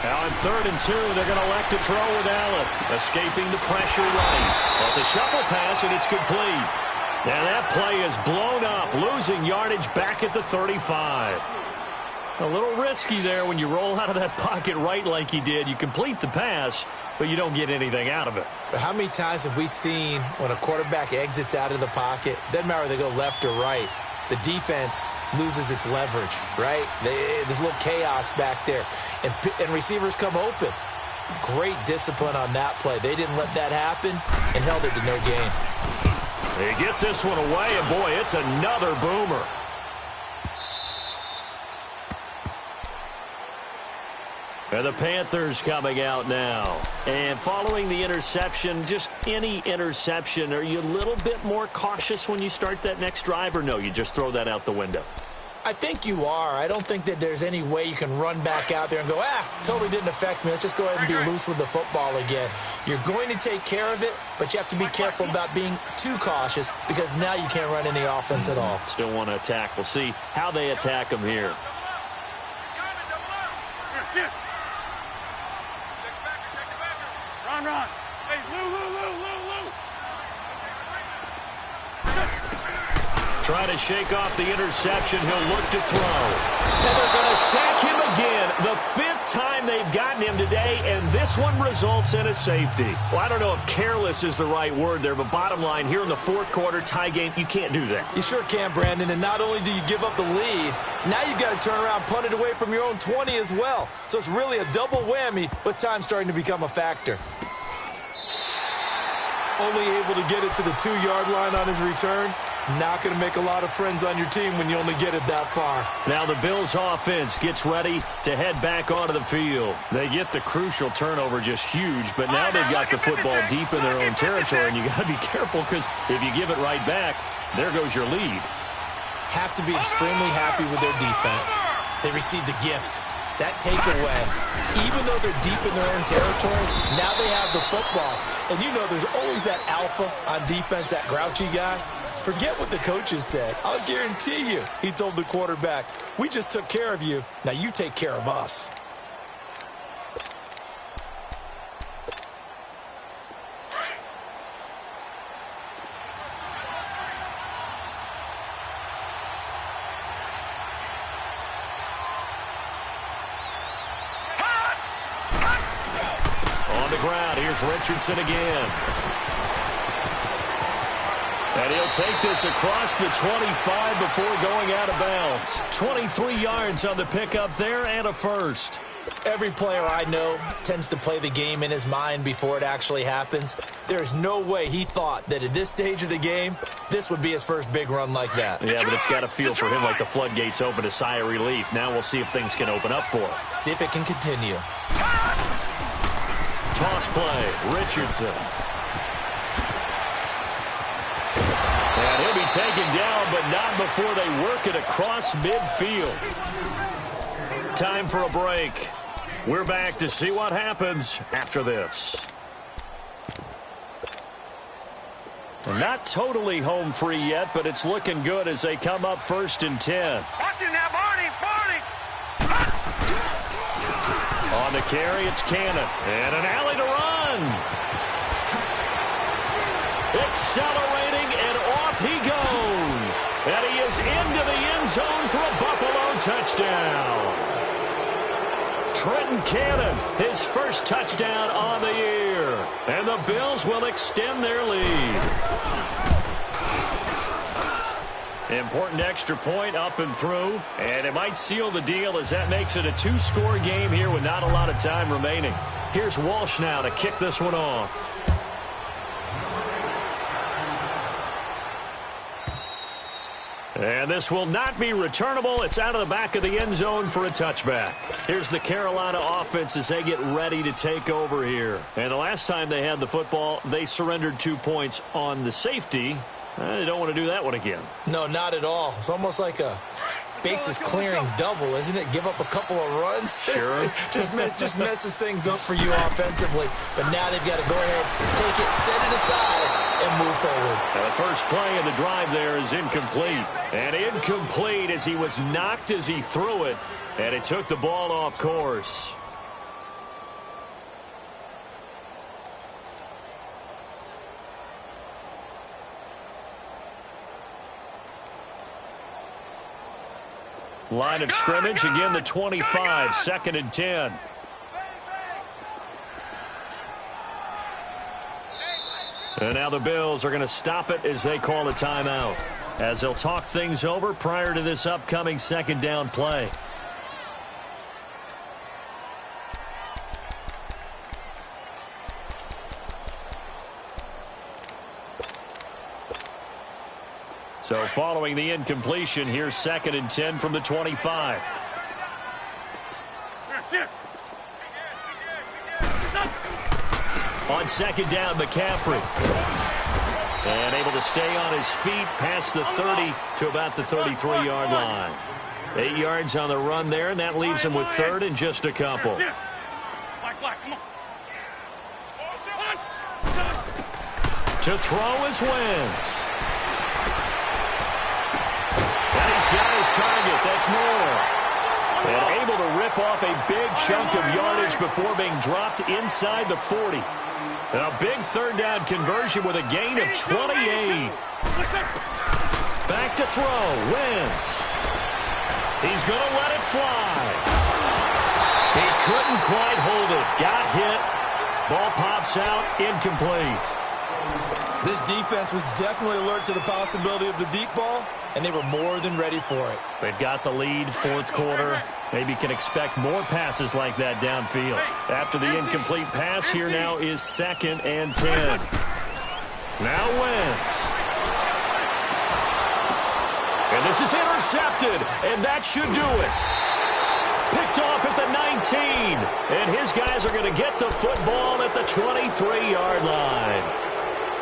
Now on 3rd and 2, they're going to elect to throw with Allen. Escaping the pressure right. Well, it's a shuffle pass, and it's complete. Now that play is blown up, losing yardage back at the 35. A little risky there when you roll out of that pocket right like he did. You complete the pass, but you don't get anything out of it. But how many times have we seen when a quarterback exits out of the pocket, doesn't matter whether they go left or right, the defense loses its leverage, right? There's a little chaos back there, and receivers come open. Great discipline on that play. They didn't let that happen and held it to no gain. He gets this one away, and boy, it's another boomer. And the Panthers coming out now. And following the interception, just any interception, are you a little bit more cautious when you start that next drive, or no, you just throw that out the window? I think you are. I don't think that there's any way you can run back out there and go, totally didn't affect me. Let's just go ahead and be loose with the football again. You're going to take care of it, but you have to be careful about being too cautious because now you can't run any offense at all. Still want to attack. We'll see how they attack them here. Run. Hey, Lou. Trying to shake off the interception. He'll look to throw. And they're going to sack him again. The 5th time they've gotten him today, and this one results in a safety. Well, I don't know if careless is the right word there, but bottom line, here in the 4th quarter tie game, you can't do that. You sure can, Brandon, and not only do you give up the lead, now you've got to turn around, punt it away from your own 20 as well. So it's really a double whammy with time starting to become a factor. Only able to get it to the 2-yard line on his return. Not going to make a lot of friends on your team when you only get it that far. Now the Bills offense gets ready to head back onto the field. They get the crucial turnover, just huge, but now they've got the football deep in their own territory, and you got to be careful because if you give it right back, there goes your lead. Have to be extremely happy with their defense. They received a gift. That takeaway, even though they're deep in their own territory, now they have the football. And you know there's always that alpha on defense, that grouchy guy. Forget what the coaches said. I'll guarantee you, he told the quarterback, we just took care of you. Now you take care of us. On the ground, here's Richardson again. And he'll take this across the 25 before going out of bounds. 23 yards on the pickup there and a first. Every player I know tends to play the game in his mind before it actually happens. There's no way he thought that at this stage of the game, this would be his first big run like that. Yeah, but it's got to feel for him like the floodgates open, a sigh of relief. Now we'll see if things can open up for him. See if it can continue. Toss play, Richardson. And he'll be taken down, but not before they work it across midfield. time for a break. We're back to see what happens after this. Not totally home free yet, but it's looking good as they come up 1st and 10. Watch it now, Barney. On the carry, it's Cannon. And an alley to run. Accelerating, and off he goes. And he is into the end zone for a Buffalo touchdown. Trenton Cannon, his first touchdown on the year. And the Bills will extend their lead. Important extra point up and through. And it might seal the deal as that makes it a 2-score game here with not a lot of time remaining. Here's Walsh now to kick this one off. And this will not be returnable. It's out of the back of the end zone for a touchback. Here's the Carolina offense as they get ready to take over here. And the last time they had the football, they surrendered 2 points on the safety. They don't want to do that one again. No, not at all. It's almost like a bases clearing double, isn't it? Give up a couple of runs. Sure. just messes things up for you offensively. But now they've got to go ahead, take it, set it aside, and move forward. And the first play of the drive there is incomplete. And incomplete as he was knocked as he threw it. And it took the ball off course. Line of scrimmage, again the 25, 2nd and 10. And now the Bills are going to stop it as they call a timeout, as they'll talk things over prior to this upcoming 2nd down play. So following the incompletion, here's 2nd and 10 from the 25. On 2nd down, McCaffrey. And able to stay on his feet past the 30 to about the 33-yard line. 8 yards on the run there, and that leaves him with 3rd and just a couple. To throw is Wentz. And he's got his target. That's Moore. And able to rip off a big chunk of yardage before being dropped inside the 40. A big 3rd down conversion with a gain of 28. Back to throw. Wentz. He's going to let it fly. He couldn't quite hold it. Got hit. Ball pops out. Incomplete. This defense was definitely alert to the possibility of the deep ball, and they were more than ready for it. They've got the lead, 4th quarter. Maybe can expect more passes like that downfield. After the incomplete pass, here now is 2nd and 10. Now Wentz. And this is intercepted, and that should do it. Picked off at the 19, and his guys are going to get the football at the 23-yard line.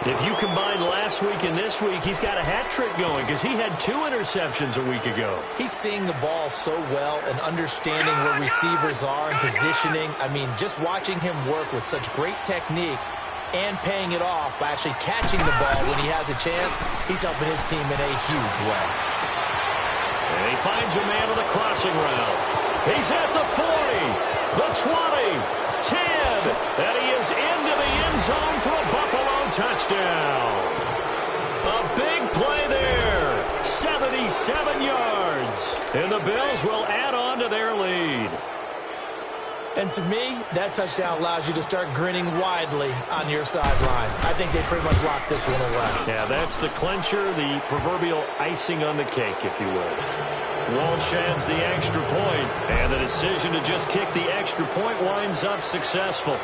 If you combine last week and this week, he's got a hat trick going because he had 2 interceptions a week ago. He's seeing the ball so well and understanding where receivers are and positioning. I mean, just watching him work with such great technique and paying it off by actually catching the ball when he has a chance, he's helping his team in a huge way. And he finds a man with a crossing route. He's at the 40, the 20, 10, and he is into the end zone for a Buffalo touchdown. A big play there. 77 yards. And the Bills will add on to their lead. And to me, that touchdown allows you to start grinning widely on your sideline. I think they pretty much locked this one away. Yeah, that's the clincher, the proverbial icing on the cake, if you will. Walsh adds the extra point, and the decision to just kick the extra point winds up successful.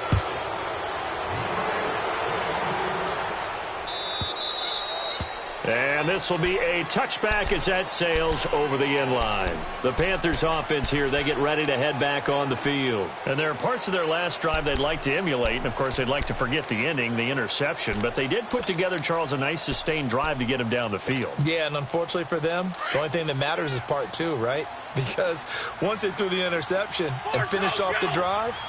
And this will be a touchback as that sails over the end line. The Panthers offense here, they get ready to head back on the field. And there are parts of their last drive they'd like to emulate. And, of course, they'd like to forget the ending, the interception. But they did put together, Charles, a nice sustained drive to get him down the field. Yeah, and unfortunately for them, the only thing that matters is part 2, right? because once they threw the interception and finished off the drive,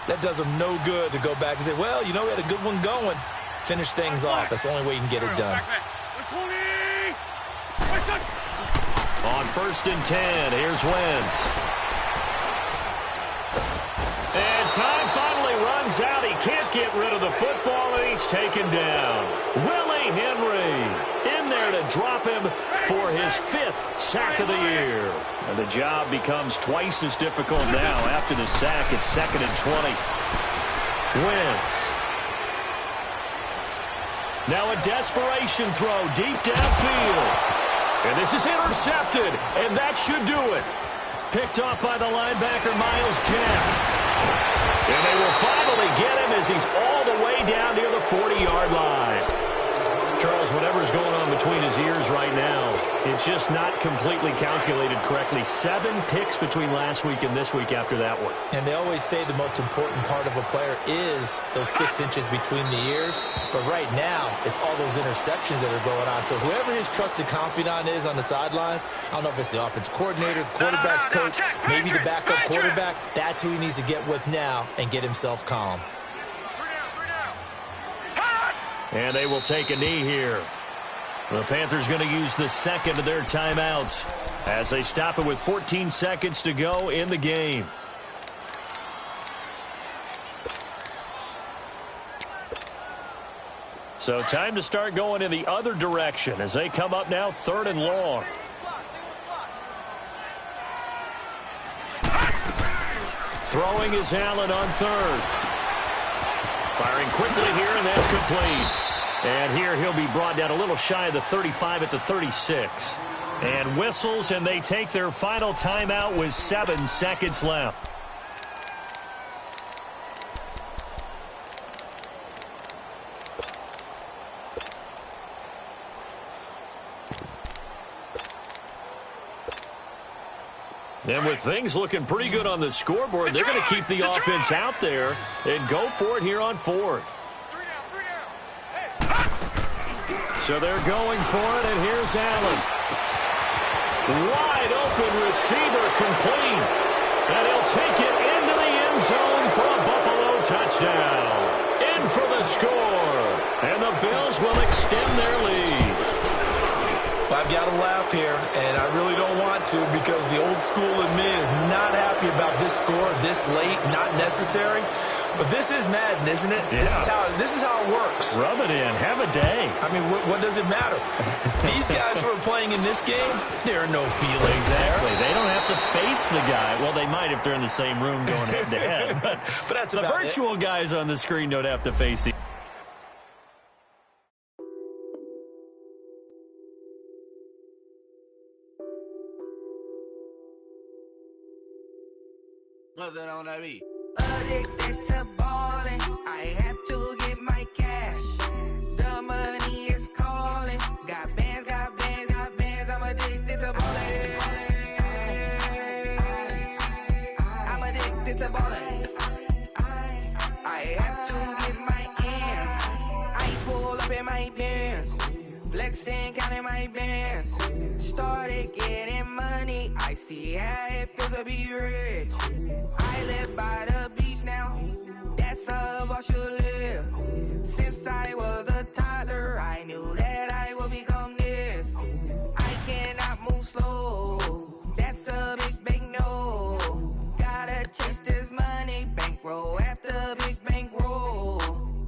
that does them no good to go back and say, well, you know, we had a good one going. Finish things off. That's the only way you can get it done. On 1st and 10, here's Wentz. And time finally runs out. He can't get rid of the football, and he's taken down. Willie Henry in there to drop him for his 5th sack of the year. And the job becomes twice as difficult now. After the sack, it's 2nd and 20. Wentz. Now a desperation throw deep downfield. And this is intercepted, and that should do it. Picked off by the linebacker, Miles Jack. And they will finally get him as he's all the way down near the 40-yard line. Charles, whatever's going on between his ears right now, it's just not completely calculated correctly. 7 picks between last week and this week after that one. And they always say the most important part of a player is those 6 inches between the ears. But right now, it's all those interceptions that are going on. So whoever his trusted confidant is on the sidelines, I don't know if it's the offensive coordinator, the quarterback's coach, maybe the backup quarterback, that's who he needs to get with now and get himself calm. And they will take a knee here. The Panthers going to use the 2nd of their timeouts as they stop it with 14 seconds to go in the game. So time to start going in the other direction as they come up now 3rd and long. Throwing is Allen on 3rd. Firing quickly here, and that's complete. And here he'll be brought down a little shy of the 35 at the 36. And whistles, and they take their final timeout with 7 seconds left. And with things looking pretty good on the scoreboard, they're going to keep the offense out there and go for it here on 4th. So they're going for it, and here's Allen. Wide open receiver complete. And he'll take it into the end zone for a Buffalo touchdown. In for the score. And the Bills will extend their lead. I've got to laugh here, and I really don't want to because the old school in me is not happy about this score this late, not necessary. But this is Madden, isn't it? Yeah. This is how it works. Rub it in. Have a day. I mean, what does it matter? These guys who are playing in this game, there are no feelings exactly. there. They don't have to face the guy. Well, they might if they're in the same room going head-to-head. But that's the virtual guys on the screen don't have to face each other. Nothing on that beat. Addicted to ballin', I have to get my cash. The money is calling. Got bands, got bands, got bands. I'm addicted to ballin'. I'm addicted to ballin'. I have to get my ends. I pull up in my bands, flexing, counting my bands. Started getting money. I see how it feels to be rich. I live by the beach now, that's how I should live. Since I was a toddler, I knew that I would become this. I cannot move slow, that's a big no. Gotta chase this money, bankroll after big bankroll.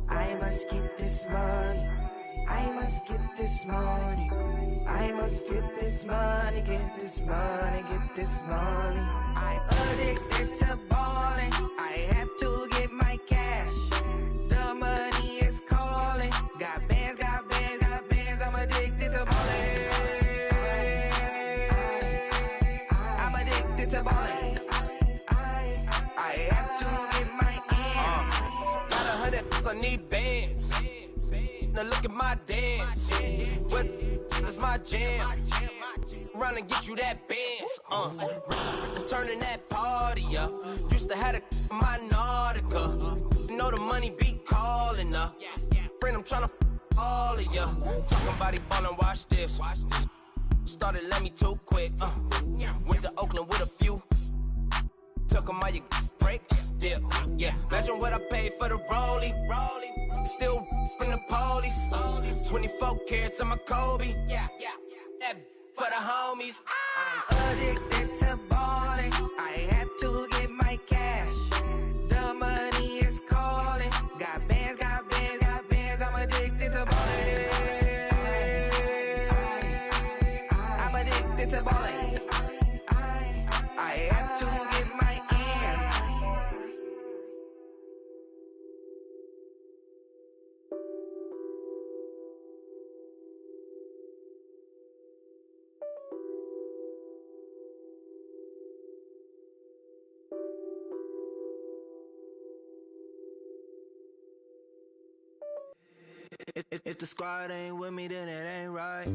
I must get this money, I must get this money. I must get this money, get this money, get this money. I'm addicted to ballin', I have to get my cash. The money is calling. Got bands, got bands, got bands. I'm addicted to ballin'. I'm addicted to ballin'. I have to get my ends. Got 100, I need bands. Now look at my dance. What is my jam? Run and get you that bands. Turning that party up. Used to have a my Nautica. You know the money be calling up. Bring them tryna all of ya. Talking about he ballin', watch this. Started let me too quick. Went to Oakland with a few. Took 'em all you break. Yeah. Imagine what I paid for the rollie. Still bring the police. 24 carats on my Kobe. That for the homies. I'm addicted to balling. I have to get my cash. The money is calling. Got bands, got bands, got bands. I'm addicted to balling. I'm addicted to balling. I have to get my ends. If the squad ain't with me, then it ain't right.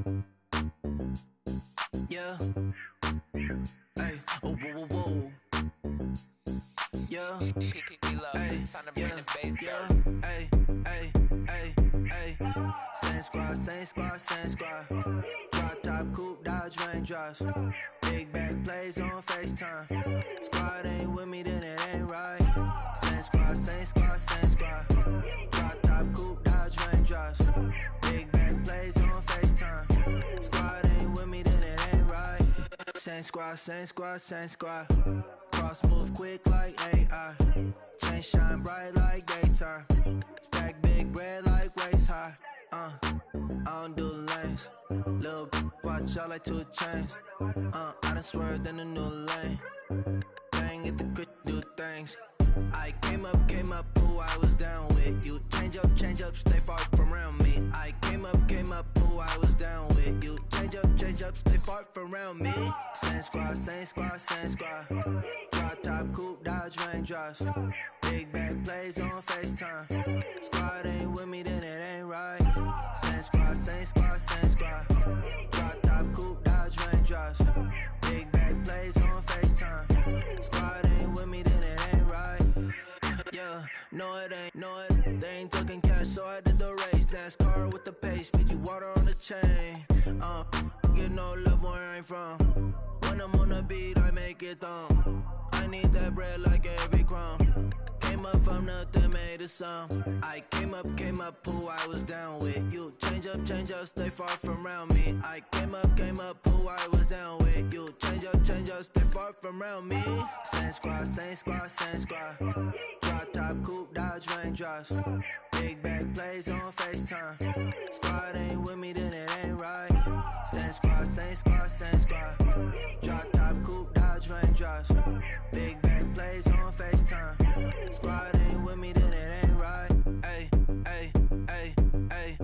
Yeah. Hey, oh, whoa, whoa, whoa. Yeah. Hey, yeah. Hey, hey, hey, hey. Same squad, same squad, same squad. Drop top, coupe, Dodge raindrops. Big back plays on FaceTime. Squad ain't with me, then it ain't right. Same squad, same squad, same squad. Drop top, coupe, Dodge raindrops. Big back plays on FaceTime. Squad ain't with me, then it ain't right. Same squad, same squad, same squad. Cross move quick like AI. Chain shine bright like daytime. Stack big bread like waist high. I don't do lanes. Little watch out like 2 chains. I done swerved in a new lane. Bang at the crit, do things. I came up, who I was down with. You change up, stay far from around me. I came up, who I was down with. You change up, stay far from around me. Same squad, same squad, same squad. Drop top, coupe, Dodge raindrops. Big back plays on FaceTime. Squad ain't with me, then it ain't right. Same squad, same squad, same squad. Drop top, coupe, Dodge raindrops. Big back plays on FaceTime. Squad ain't with me, then it ain't right. Yeah, no it ain't, they ain't talking cash, so I did the race. NASCAR with the pace, feed you water on the chain. Get no love where I ain't from. When I'm on the beat, I make it thumb. I need that bread like every crumb. Came up from nothing, made a sum. I came up, who I was down with. You change up, stay far from around me. I came up, who I was down with. You change up, stay far from around me. Same squad, same squad, same squad. Drop top, coupe, Dodge raindrops. Big back plays on FaceTime. Squad ain't with me, then it ain't right. Same squad, same squad, same squad. Drop top, coupe, Dodge raindrops. Big back plays on FaceTime. Squad ain't with me, then it ain't right. Ay, ay, ay, ay.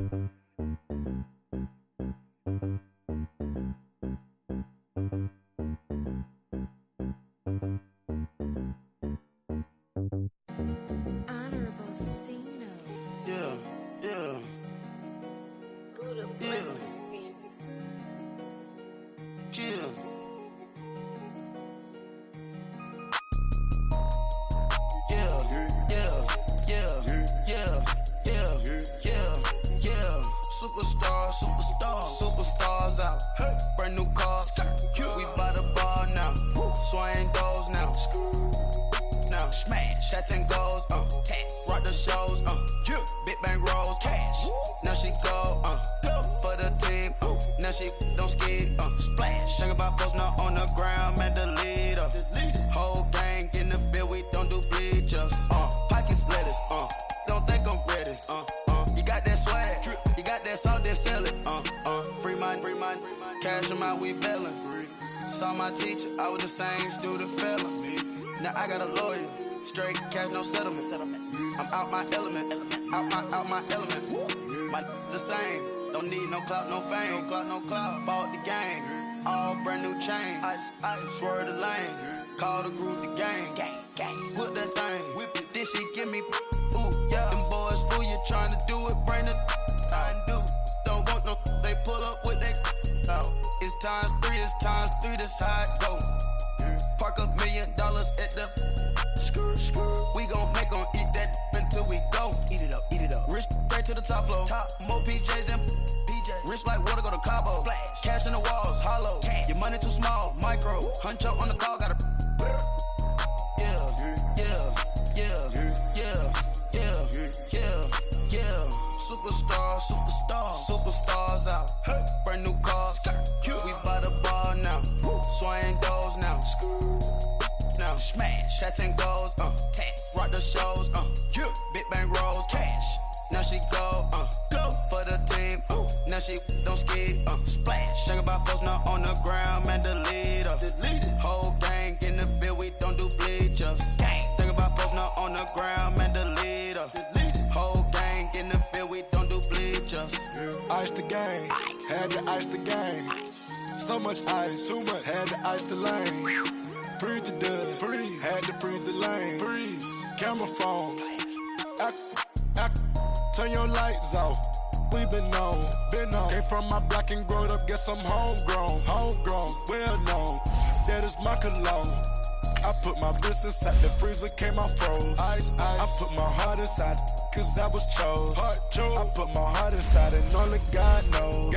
Honorable C notes. Yeah. Buddha blesses me. Chill. Superstars out. Brand new cars. We by the bar now. Swaying doors now. Now smash. Shots and goals. Rock the shows. Big bang rolls. Cash. Now she go. For the team. Now she don't ski. Splash. Think about post now on the ground. Man, the leader. Whole gang in the field. We don't do bleachers. Pocket splitters. Don't think I'm ready. You got that swag. You got that salt, then sell it. Free mind. Cash 'em out, we bailin'. Saw my teacher, I was the same student felon. Now I got a lawyer, straight cash, no settlement. I'm out my element, out my element. My the same, don't need no clout, no fame. No clout. Bought the game, all brand new chain. I swerve the lane, call the group the gang. Whip that thing, whip it. This shit give me, ooh yeah. Them boys fool you trying to do it, bring the don't want no, they pull up with that. It's times 3, that's how it go. Park $1 million at the we gon' make 'em eat that until we go. Eat it up. Rich straight to the top floor. More PJs and PJs. Rich like water, go to Cabo. Splash. Cash in the walls, hollow. Your money too small, micro. Hunch up on the call, gotta. Yeah. Superstars out. Brand new cars. We by the bar now. Swaying doors now. Now smash, shots and goals. Rock the shows. Big bang rolls, cash. Now she go for the team. Now she don't ski. Splash. Think about posting up on the ground, man. Delete her. Whole gang in the field, we don't do bleachers. Think about posting up on the ground, man. Delete her. Whole gang in the field, we don't do bleachers. Ice the game, had to ice the game. So much ice, too much, had to ice the lane. Freeze the dud, freeze, had to freeze the lane. Freeze, camera phone. Turn your lights off. We been on. Came from my block and growed up, guess I'm homegrown, well known. That is my cologne. I put my wrist inside the freezer, came out froze. Ice. I put my heart inside, cause I was chose. I put my heart inside and only God knows.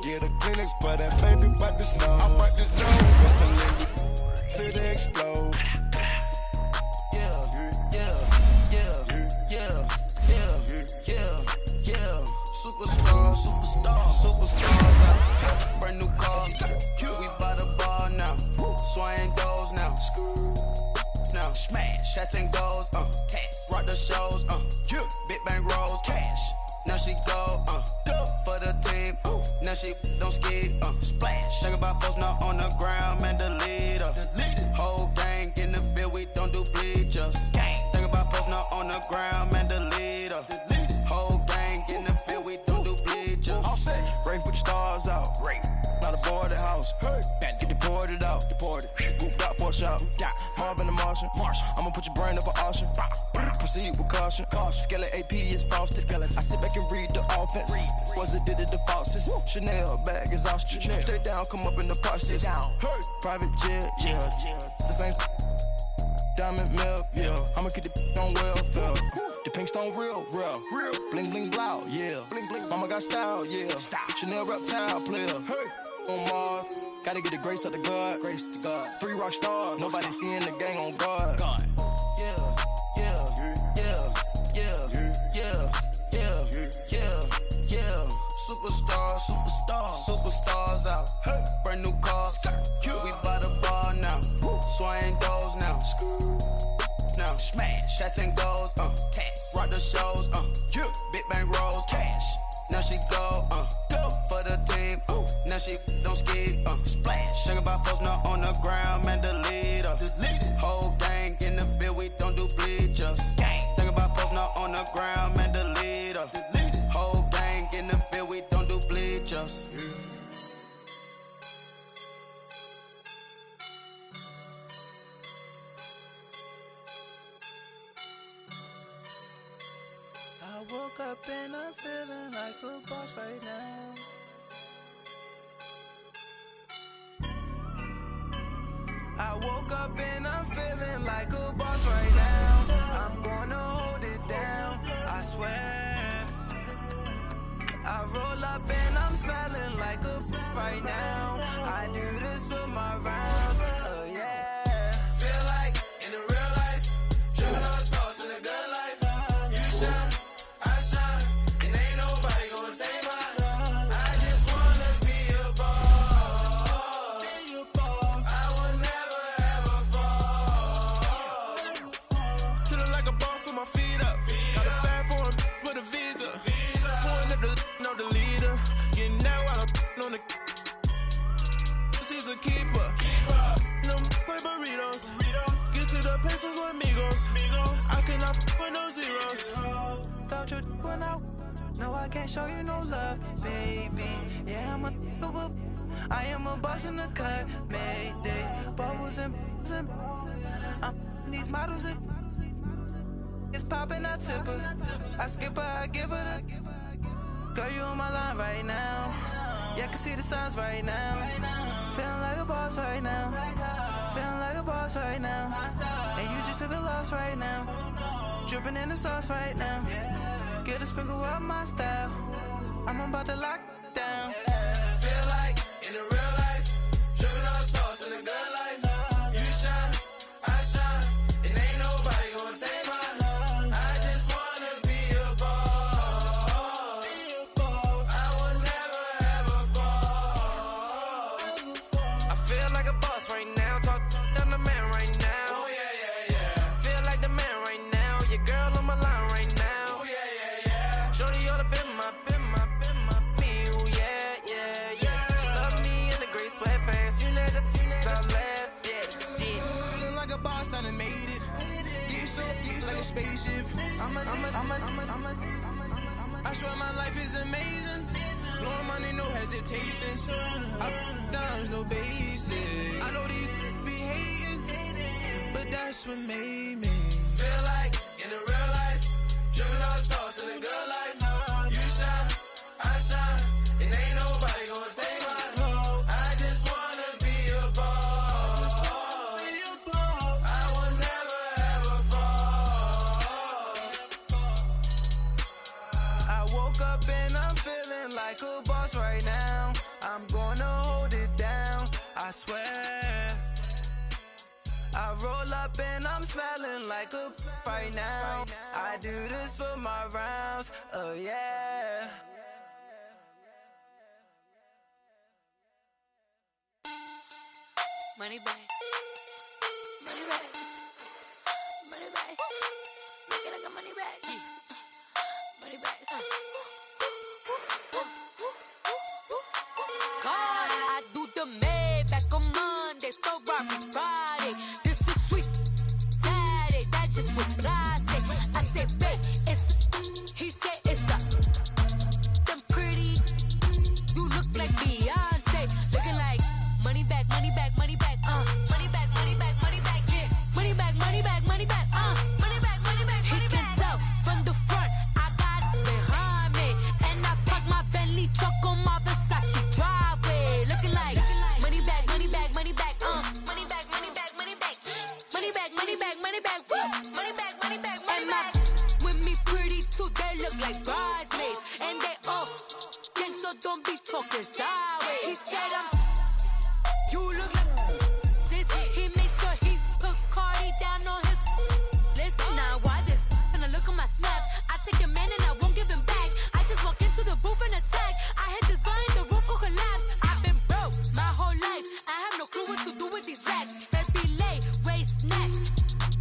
Yeah, the clinics, but that made me wipe this nose. I wipe this nose. Till they explode. Superstars out. Brand new cars. We by the bar now. Swaying doors now. Now smash, shots and goals. Rock the shows. Big bang rolls, cash. Now she go for the team. Now she don't ski. Splash. Think about posting up on the ground, man. Delete her. Whole gang in the field, we don't do bleachers. Think about posting up on the ground, man. Delete her. Whole gang in the field, we don't do bleachers. Rafe with the stars out. Not a boarded house. Get deported out. Group got for a shot. Marvin the Martian. I'ma put your brain up for auction. Proceed with caution. Skeleton AP is frosted. I sit back and read the offense. Was it did it the faucets? Chanel bag is ostrich. Stay down, come up in the process. Private jet, yeah. The same diamond milk, yeah. I'ma keep the on welfare. The pink stone real. Bling bling blow, yeah. Mama got style, yeah. Chanel reptile player. On Mars, gotta get the grace of the God. 3 rock stars, nobody seeing the gang on guard. Superstars out. Brand new cars. We by the bar now. Swaying doors now. Now smash, shots and goals. Rock the shows. Big bang rolls, cash. Now she go for the team. Now she don't ski. Splash. Think about posting up on the ground, man. Delete her. Whole gang in the field, we don't do bleachers. Think about posting up on the ground, man. Delete her. Whole gang in the field, we don't do bleachers. I woke up and I'm feeling like a boss right now. I woke up and I'm feeling like a boss right now. I'm gonna hold it down, I swear. I roll up and I'm smelling like a right now. I do this for my rounds, oh yeah. Feel like in the real life, dripping on sauce in the good life. You shine, I shine, and ain't nobody gonna take mine. I just wanna be a boss. I will never ever fall. Chillin' like a boss with my feet up. Got a bag for him with a visa. Pulling up the know the leader. Getting that while I'm on the. She's a keeper. No play burritos. Get to the pesos with amigos. I cannot with no zeros. Don't you run out? No, I can't show you no love, baby. Yeah, I am a boss in the cut. Mayday. Bubbles and these models. It's popping, I tip her. I skip her, I give her the. Girl, you on my line right now. Yeah, I can see the signs right now. Feeling like a boss right now. Feeling like a boss right now. And you just took a loss right now. Dripping in the sauce right now. Get a sprinkle up my style. I'm about to lock down. Feel like your girl on my line right now. Ooh, yeah, yeah, yeah. Shorty all up in my pee. Ooh, yeah, yeah, yeah. She love me in the gray sweatpants. You know that left, yeah, did. Feeling like a boss, I done made it. Get so like a spaceship. I swear my life is amazing. Blowing money, no hesitation. Up, downs, no basic. I know these be hating, but that's what made me feel like in the real life, dripping all sauce in the good life. You shine, I shine, and ain't nobody gonna take my home. I just wanna be a boss. I will never ever fall. I woke up and I'm feeling like a boss right now. I'm gonna hold it down, I swear. I roll up and I'm smelling like a right now. I do this for my rounds, oh yeah. Money back, money back, money back. Make it like a money back, money back. God, I do the Maybach on Monday, Ferrari Friday. This is sweet Saturday, that's just what I say. I say, babe, it's he said it's a them pretty. You look like Beyonce, looking like money back, money back, money back, money back, money back, money back, yeah, money back, money back, money back, money back, money back. He can tell from the front, I got it behind me, and I park my Bentley truck on my Versace driveway, looking like money back, money back, money back, money back, money back, money back, money back, money back, money back, money back, money back, money back. With me pretty too, they look like bridesmaids, and they all gang, so don't be talking sideways. He said you look like this. He made sure he put Cardi down on his list. Now why this? When I look at my snap, I take your man and I won't give him back. I just walk into the booth and attack. I hit this guy in the roof will collapse. I've been broke my whole life. I have no clue what to do with these racks. Heavy lay, waist snatch,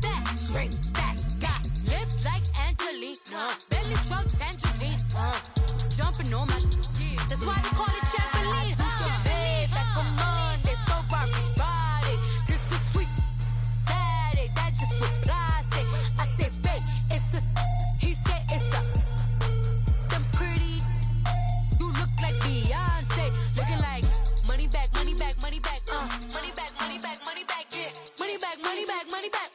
back, straight back. Got lips like Angelina, belly truck tangerine, jumping on my. That's why they call it trampoline. Back on Monday, Ferrari Friday. This is sweet Saturday, that's just what I say. I say, babe, it's a. He said it's a. Them pretty. You look like Beyonce, looking like money back, money back, money back, money back, money back, money back, yeah, money back, money back, money back,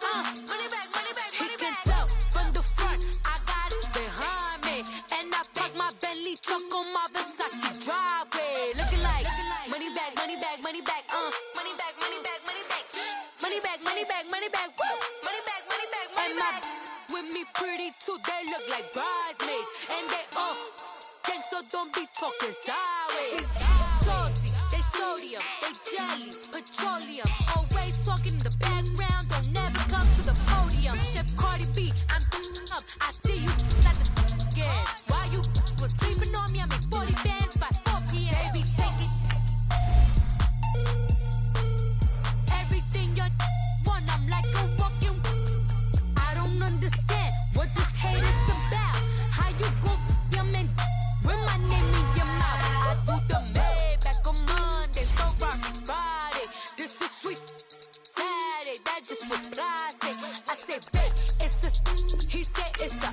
money back, money back. He can tell from the front, I got it behind me, and I park my Bentley truck on my Versace driveway, looking like money back, money back, money back, money back, money back, money back, money back, money back, money back, money back, money back, money back. With me pretty too, they look like bridesmaids, and they all gang, so don't be talking sideways. Salty, they sodium, they jelly, petroleum. Always talking in the background, don't never come to the podium. Chef Cardi B, I'm up, I see you like the again. Why you was sleeping on me? I make 40 bands by 4 p.m. Baby, take it. Everything you want, I'm like a walking. I don't understand what this hate is about. How you go, your man, with my name in your mouth. I do the Maybach on Monday, Ferrari Friday. This is sweet Saturday, that's just what I say. I say, babe, it's a. He said it's a.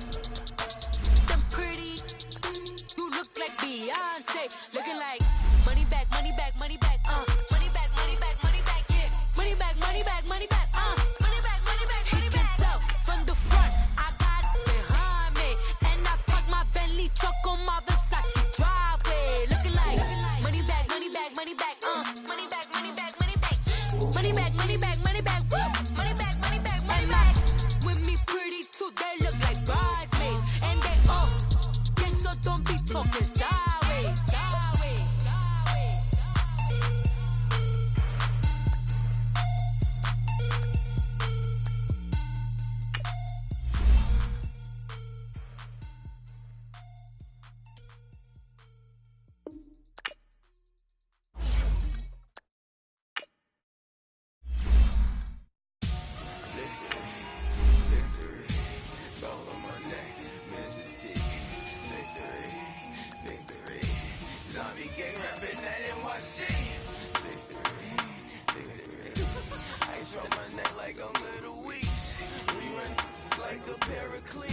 Paraclete.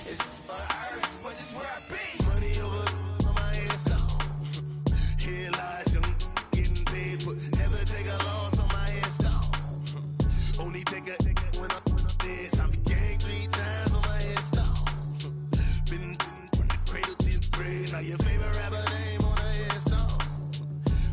It's on earth, but it's where I be. Money over on my headstone. Here lies young, getting paid, but never take a loss on my headstone. Only take a when I'm dead. I be gang 3 times on my headstone. Been from the cradle to the grave. Now your favorite rapper name on a headstone.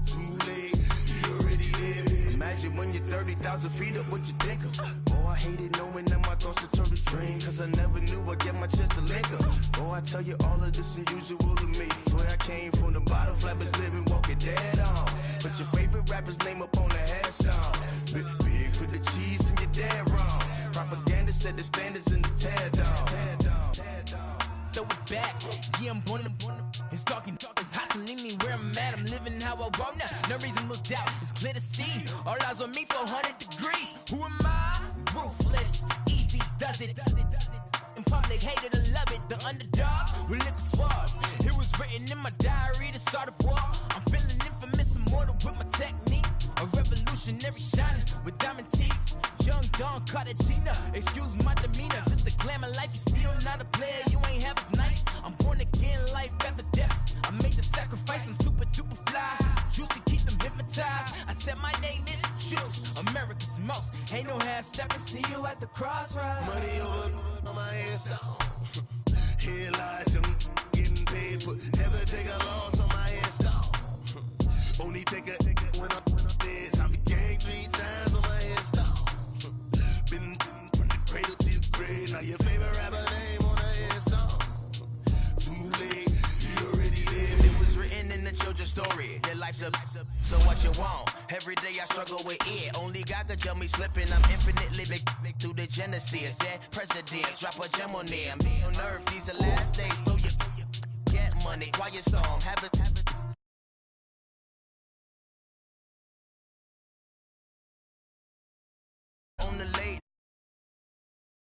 Too late, you already there. Imagine when you're 30,000 feet up, what you think of? Oh, I hated knowing that my thoughts to turn to dream, cause I never knew I'd get my chance to link up. Oh, I tell you all of this unusual to me. Swear I came from the bottom, flappers living, walking dead on. Put your favorite rapper's name up on the headstone. Big for the cheese and you're dead wrong. Propaganda set the standards in the tear down. Throw it back, yeah, I'm born to. It's talking, it's hustling me where I'm at. I'm living how I want now. No reason to look out, it's clear to see. All eyes on me for 100 degrees. Who am I? Ruthless, easy, does it. In public, hated to love it. The underdogs with liquor swabs. It was written in my diary to start a war. I'm feeling infamous, immortal with my technique. A revolutionary shining with diamond teeth. Young Don Cartagena, excuse my demeanor. This the glamour life, you still not a player. You ain't half as nice. I'm born again, life after death. I made the sacrifice, I'm super duper fly. Juicy, keep them hypnotized. I said my name is Juice, America's most. Ain't no half stepping, see you at the crossroads. Money over on my headstone. Here lies young, getting paid, but never take a loss on my headstone. Only take a when I'm dead. I be gang 3 times on my headstone. Been from the cradle to the grave. Now your favorite rapper name on a headstone. Too late, you already there. It was written in the children's story. Their life's a so what you want? Every day I struggle with it. Only God could tell me slipping. I'm infinitely big through the genesis. Dead presidents, drop a gem on them. On earth, these the last days. Throw your get money, quiet storm. Have a